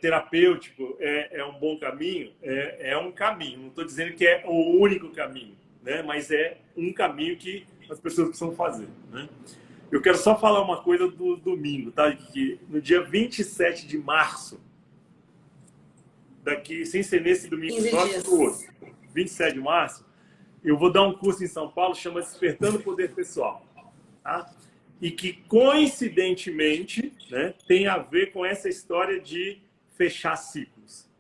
terapêutico é um bom caminho? É um caminho. Não estou dizendo que é o único caminho, né? Mas é um caminho que as pessoas precisam fazer, né? Eu quero só falar uma coisa do domingo, tá? Que no dia 27 de março, daqui, sem ser nesse domingo, 15 dias. 27 de março, eu vou dar um curso em São Paulo, chama Despertando o Poder Pessoal, tá? E que, coincidentemente, né, tem a ver com essa história de fechar ciclos.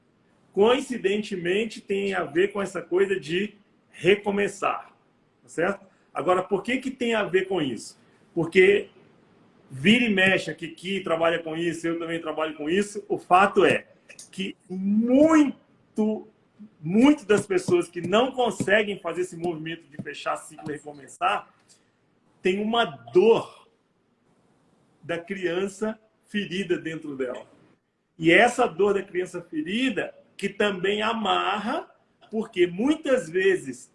Coincidentemente, tem a ver com essa coisa de recomeçar, tá certo? Agora, por que tem a ver com isso? Porque vira e mexe, a Kiki trabalha com isso, eu também trabalho com isso. O fato é que muito das pessoas que não conseguem fazer esse movimento de fechar ciclo e recomeçar tem uma dor da criança ferida dentro dela. E essa dor da criança ferida que também amarra, porque muitas vezes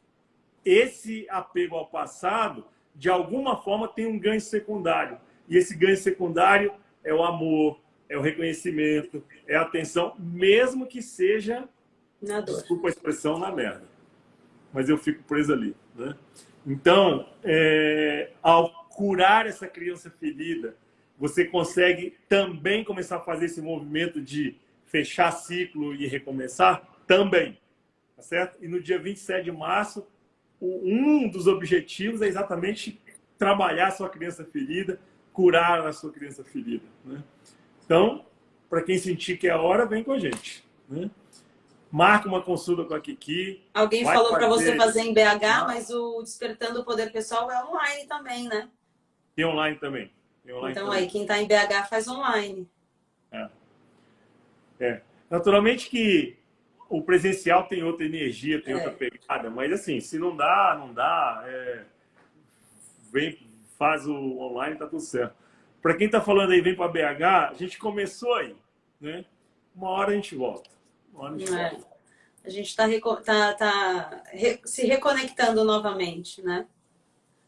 esse apego ao passado, de alguma forma, tem um ganho secundário. E esse ganho secundário é o amor, é o reconhecimento, é a atenção, mesmo que seja, desculpa a expressão, na merda. Mas eu fico preso ali, né? Então, ao curar essa criança ferida, você consegue também começar a fazer esse movimento de fechar ciclo e recomeçar? Também, tá certo? E no dia 27 de março, um dos objetivos é exatamente trabalhar a sua criança ferida, curar a sua criança ferida, né? Então, para quem sentir que é a hora, vem com a gente, né? Marca uma consulta com a Kiki. Alguém falou para você fazer em BH, mas o Despertando o Poder Pessoal é online também, né? Tem online também. Então, aí, quem está em BH faz online. Naturalmente que o presencial tem outra energia, tem outra pegada, mas assim, se não dá, não dá. Vem, faz o online, tá tudo certo. Para quem está falando aí, vem para BH, a gente começou aí, né? Uma hora a gente volta. A gente está se reconectando novamente, né?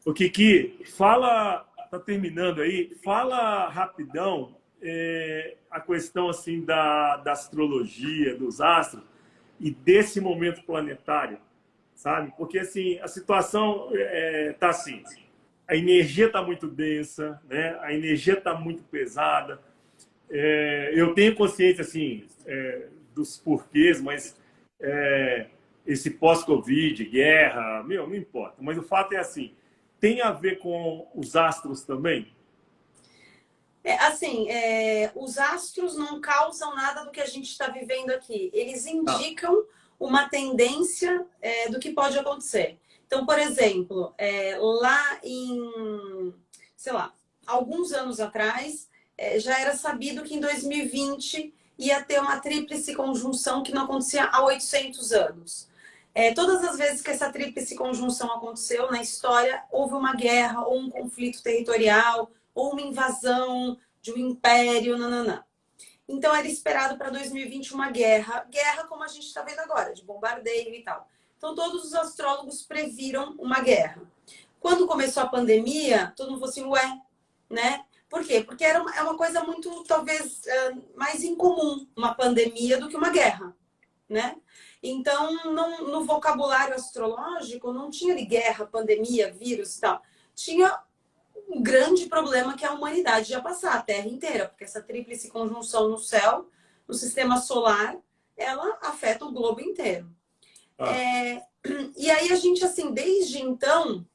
O Kiki, fala tá terminando aí. Fala rapidão a questão assim da astrologia, dos astros e desse momento planetário, sabe? Porque assim a situação tá assim, a energia tá muito densa, né? A energia tá muito pesada. Eu tenho consciência assim dos porquês, mas esse pós-Covid, guerra, meu, não importa. Mas o fato é assim, tem a ver com os astros também? Os astros não causam nada do que a gente está vivendo aqui. Eles Ah, indicam uma tendência do que pode acontecer. Então, por exemplo, lá em, sei lá, alguns anos atrás, já era sabido que em 2020 ia ter uma tríplice conjunção que não acontecia há 800 anos. Todas as vezes que essa tríplice conjunção aconteceu na história, houve uma guerra ou um conflito territorial ou uma invasão de um império, nananã. Então era esperado para 2020 uma guerra, guerra como a gente está vendo agora, de bombardeio e tal. Então todos os astrólogos previram uma guerra. Quando começou a pandemia, todo mundo falou assim, ué, né? Por quê? Porque é uma coisa muito, talvez, mais incomum uma pandemia do que uma guerra, né? Então, no vocabulário astrológico, não tinha ali guerra, pandemia, vírus e tal. Tinha um grande problema que a humanidade ia passar, a Terra inteira, porque essa tríplice conjunção no céu, no sistema solar, ela afeta o globo inteiro. ah, E aí a gente, assim, desde então,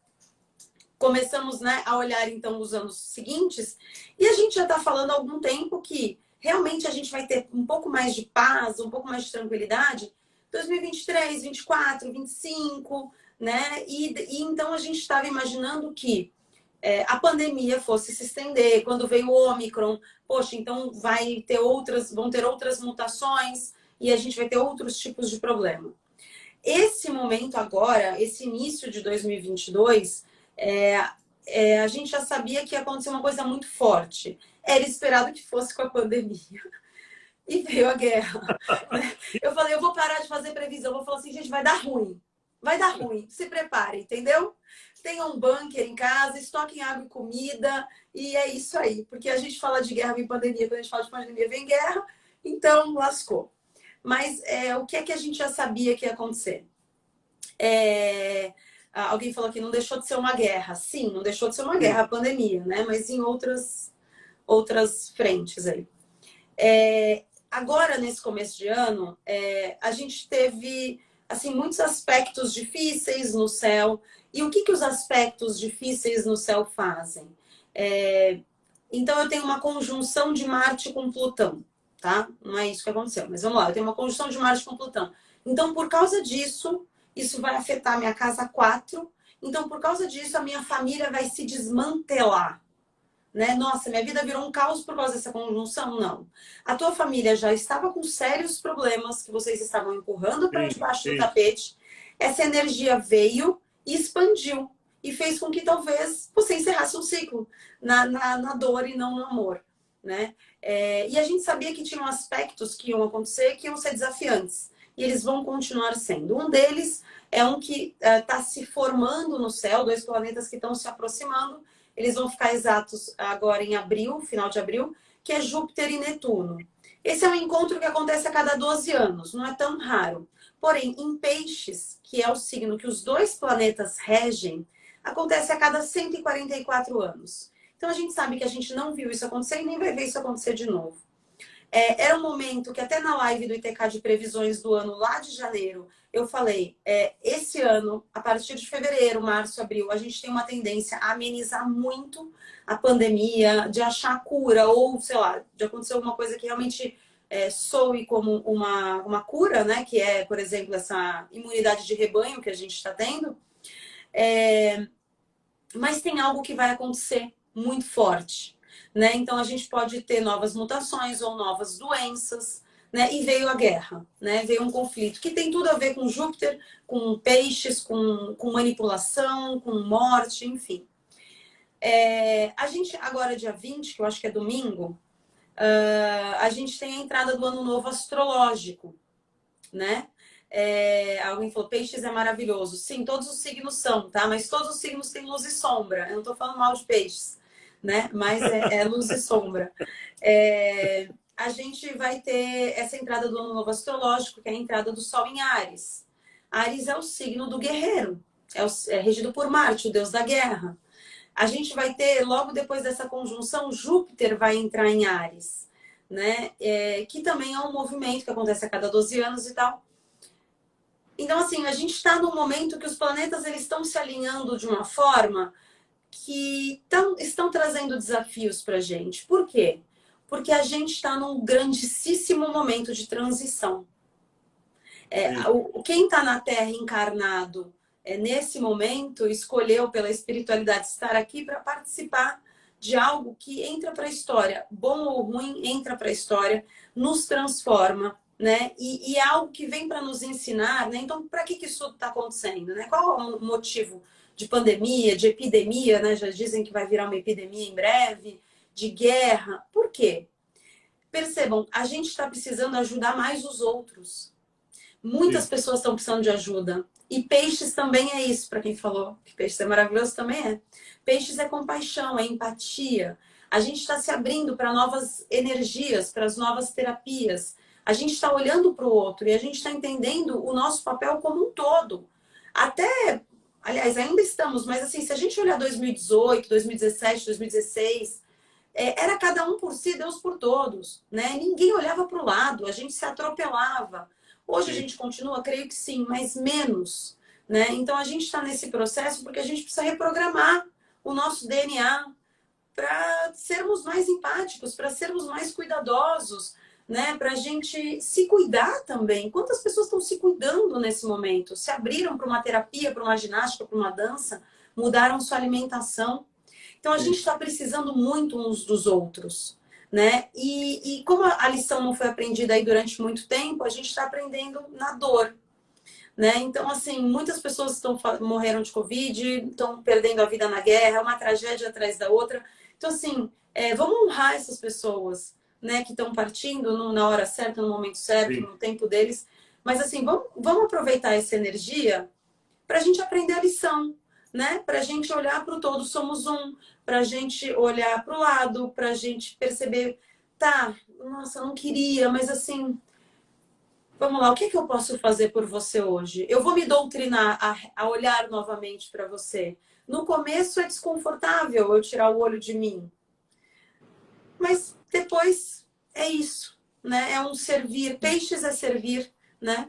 começamos, né, a olhar então os anos seguintes, e a gente já está falando há algum tempo que realmente a gente vai ter um pouco mais de paz, um pouco mais de tranquilidade, 2023, 24, 25, né? E então a gente estava imaginando que a pandemia fosse se estender, quando veio o Ômicron, poxa, então vão ter outras mutações e a gente vai ter outros tipos de problema. Esse momento agora, esse início de 2022, a gente já sabia que ia acontecer uma coisa muito forte. Era esperado que fosse com a pandemia. E veio a guerra. Né? Eu falei, eu vou parar de fazer previsão. Vou falar assim, gente, vai dar ruim. Vai dar ruim. Se prepare, entendeu? Tenha um bunker em casa, estoquem água e comida. E é isso aí. Porque a gente fala de guerra, vem pandemia. Quando a gente fala de pandemia, vem guerra. Então, lascou. Mas o que é que a gente já sabia que ia acontecer? Alguém falou que não deixou de ser uma guerra. Sim, não deixou de ser uma guerra sim. a pandemia, né? Mas em outras frentes aí. Agora, nesse começo de ano, a gente teve assim muitos aspectos difíceis no céu. E o que os aspectos difíceis no céu fazem? Então, eu tenho uma conjunção de Marte com Plutão, tá? Não é isso que aconteceu, mas vamos lá. Eu tenho uma conjunção de Marte com Plutão. Então, por causa disso, isso vai afetar a minha casa 4. Então, por causa disso, a minha família vai se desmantelar. Né? Nossa, minha vida virou um caos por causa dessa conjunção? Não. A tua família já estava com sérios problemas que vocês estavam empurrando para Sim, debaixo do sim. tapete. Essa energia veio e expandiu. E fez com que talvez você encerrasse um ciclo na dor e não no amor. Né? E a gente sabia que tinham aspectos que iam acontecer que iam ser desafiantes. E eles vão continuar sendo. Um deles é um que está se formando no céu, dois planetas que estão se aproximando. Eles vão ficar exatos agora em abril, final de abril, que é Júpiter e Netuno. Esse é um encontro que acontece a cada 12 anos, não é tão raro. Porém, em Peixes, que é o signo que os dois planetas regem, acontece a cada 144 anos. Então a gente sabe que a gente não viu isso acontecer e nem vai ver isso acontecer de novo. Era um momento que até na live do ITK de previsões do ano lá de janeiro, eu falei, esse ano, a partir de fevereiro, março, abril, a gente tem uma tendência a amenizar muito a pandemia, de achar cura, ou, sei lá, de acontecer alguma coisa que realmente soe como uma cura, né? Que é, por exemplo, essa imunidade de rebanho que a gente está tendo. Mas tem algo que vai acontecer muito forte, né? Então a gente pode ter novas mutações ou novas doenças, né? E veio a guerra, né? Veio um conflito que tem tudo a ver com Júpiter, com peixes, com manipulação, com morte, enfim. A gente agora dia 20, que eu acho que é domingo, a gente tem a entrada do ano novo astrológico, né? Alguém falou, peixes é maravilhoso. Sim, todos os signos são, tá? Mas todos os signos têm luz e sombra. Eu não tô falando mal de peixes. né? Mas é luz e sombra. A gente vai ter essa entrada do ano novo astrológico, que é a entrada do Sol em Áries. Áries é o signo do guerreiro, é regido por Marte, o deus da guerra. A gente vai ter, logo depois dessa conjunção, Júpiter vai entrar em Áries, né? Que também é um movimento que acontece a cada 12 anos e tal. Então, assim, a gente está num momento que os planetas eles estão se alinhando de uma forma que estão trazendo desafios para a gente. Por quê? Porque a gente está num grandíssimo momento de transição. Quem está na Terra encarnado nesse momento escolheu pela espiritualidade estar aqui para participar de algo que entra para a história, bom ou ruim, entra para a história, nos transforma, né? E é algo que vem para nos ensinar, né? Então, para que isso está acontecendo, né? Qual é o motivo de pandemia, de epidemia, né? Já dizem que vai virar uma epidemia em breve, de guerra. Por quê? Percebam, a gente está precisando ajudar mais os outros. Muitas pessoas estão precisando de ajuda. E peixes também é isso, para quem falou que peixes é maravilhoso, também é. Peixes é compaixão, é empatia. A gente está se abrindo para novas energias, para as novas terapias. A gente está olhando para o outro e a gente está entendendo o nosso papel como um todo. Até, aliás, ainda estamos, mas assim, se a gente olhar 2018, 2017, 2016, era cada um por si, Deus por todos, né? Ninguém olhava para o lado, a gente se atropelava. Hoje a gente continua, creio que sim, mas menos, né? Então a gente está nesse processo porque a gente precisa reprogramar o nosso DNA para sermos mais empáticos, para sermos mais cuidadosos, né? Para a gente se cuidar também. Quantas pessoas estão se cuidando nesse momento? Se abriram para uma terapia, para uma ginástica, para uma dança, mudaram sua alimentação. Então a gente está precisando muito uns dos outros, né? E como a lição não foi aprendida aí durante muito tempo, a gente está aprendendo na dor, né? Então, assim, muitas pessoas morreram de Covid, estão perdendo a vida na guerra, uma tragédia atrás da outra. Então, assim, vamos honrar essas pessoas, né? Que estão partindo na hora certa, no momento certo, no tempo deles. Mas, assim, vamos aproveitar essa energia para a gente aprender a lição, né? Para a gente olhar para o todo, somos um, para a gente olhar para o lado, para a gente perceber, tá, nossa, eu não queria, mas assim, vamos lá, o que eu posso fazer por você hoje? Eu vou me doutrinar a olhar novamente para você. No começo é desconfortável eu tirar o olho de mim, mas depois é isso, né? É um servir, peixes é servir, né?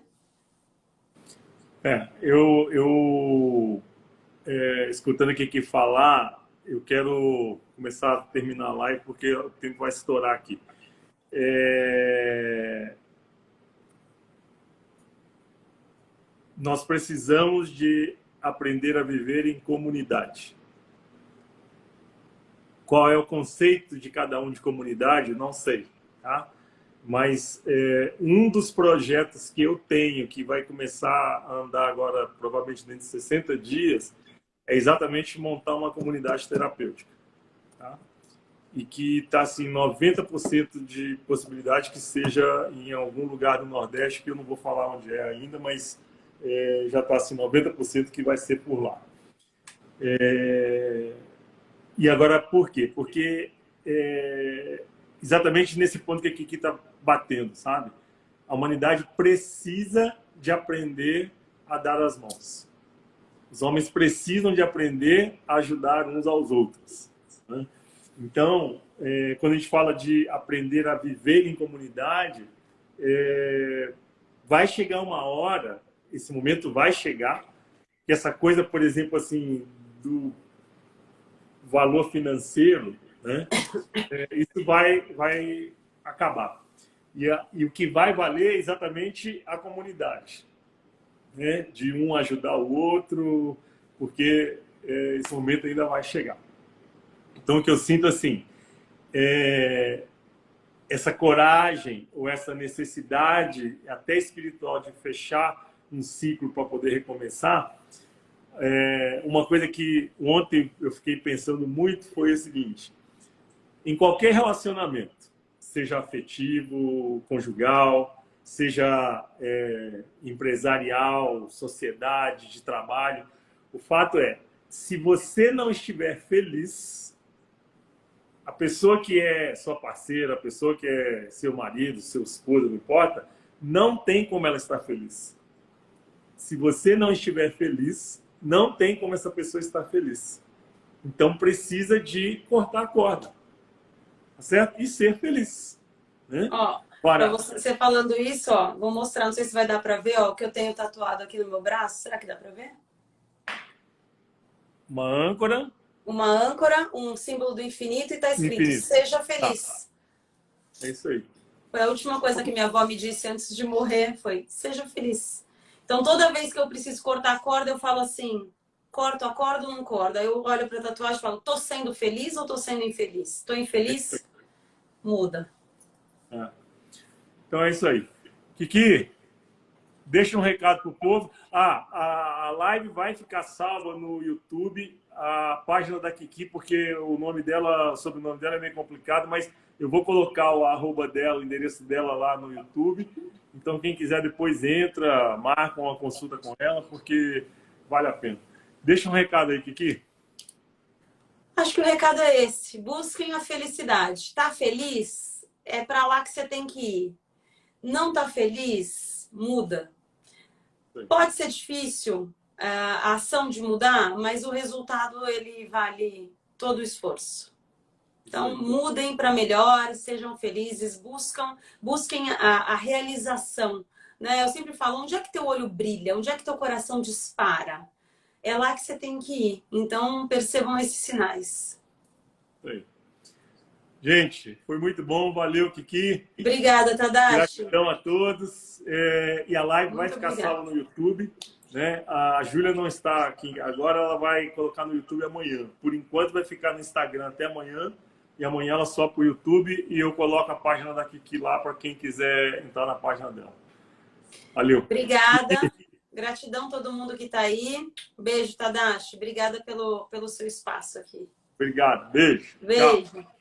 Escutando aqui falar, eu quero começar a terminar a live porque o tempo vai estourar aqui. Nós precisamos de aprender a viver em comunidade. Qual é o conceito de cada um de comunidade? Não sei, tá? Mas um dos projetos que eu tenho, que vai começar a andar agora, provavelmente dentro de 60 dias, é exatamente montar uma comunidade terapêutica. Tá? E que está assim, 90% de possibilidade que seja em algum lugar do Nordeste, que eu não vou falar onde é ainda, mas já está assim, 90% que vai ser por lá. E agora, por quê? Porque exatamente nesse ponto que aqui está batendo, sabe? A humanidade precisa de aprender a dar as mãos. Os homens precisam de aprender a ajudar uns aos outros. Né? Então, quando a gente fala de aprender a viver em comunidade, vai chegar uma hora, esse momento vai chegar, que essa coisa, por exemplo, assim, do valor financeiro, né? Isso vai acabar. E o que vai valer é exatamente a comunidade, né? De um ajudar o outro, porque esse momento ainda vai chegar. Então, o que eu sinto assim, essa coragem ou essa necessidade, até espiritual, de fechar um ciclo para poder recomeçar, uma coisa que ontem eu fiquei pensando muito foi o seguinte: em qualquer relacionamento, seja afetivo, conjugal, seja empresarial, sociedade, de trabalho, o fato é, se você não estiver feliz, A pessoa que é sua parceira, a pessoa que é seu marido, seu esposo, não importa, não tem como ela estar feliz. Se você não estiver feliz, não tem como essa pessoa estar feliz. Então precisa de cortar a corda, tá certo? E ser feliz, né? Ó, pra você falando isso, ó, vou mostrar, não sei se vai dar pra ver, ó, o que eu tenho tatuado aqui no meu braço. Será que dá pra ver? Uma âncora. Uma âncora, um símbolo do infinito e tá escrito, Infinito. seja feliz. Tá. É isso aí. Foi a última coisa que minha avó me disse antes de morrer, foi, seja feliz. Então, toda vez que eu preciso cortar a corda, eu falo assim, corto a corda ou não corto? Aí eu olho pra tatuagem e falo, tô sendo feliz ou tô sendo infeliz? Tô infeliz? Muda. É. Então é isso aí. Kiki, deixa um recado pro povo. A live vai ficar salva no YouTube, a página da Kiki, porque o nome dela, o sobrenome dela é meio complicado, mas eu vou colocar o arroba dela, o endereço dela lá no YouTube. Então quem quiser depois entra, marca uma consulta com ela, porque vale a pena. Deixa um recado aí, Kiki. Acho que o recado é esse. Busquem a felicidade. Tá feliz? É pra lá que você tem que ir. Não tá feliz? Muda. Pode ser difícil a ação de mudar, mas o resultado ele vale todo o esforço. Então, mudem para melhor, sejam felizes, busquem a realização. Né? Eu sempre falo, onde é que teu olho brilha? Onde é que teu coração dispara? É lá que você tem que ir. Então, percebam esses sinais. Gente, foi muito bom. Valeu, Kiki. Obrigada, Tadashi. Gratidão a todos. E a live vai ficar salva no YouTube. Né? A Júlia não está aqui agora, ela vai colocar no YouTube amanhã. Por enquanto vai ficar no Instagram até amanhã. E amanhã ela só para o YouTube e eu coloco a página da Kiki lá para quem quiser entrar na página dela. Valeu. Obrigada. Gratidão a todo mundo que está aí. Beijo, Tadashi. Obrigada pelo seu espaço aqui. Obrigado. Beijo. Beijo. Tchau.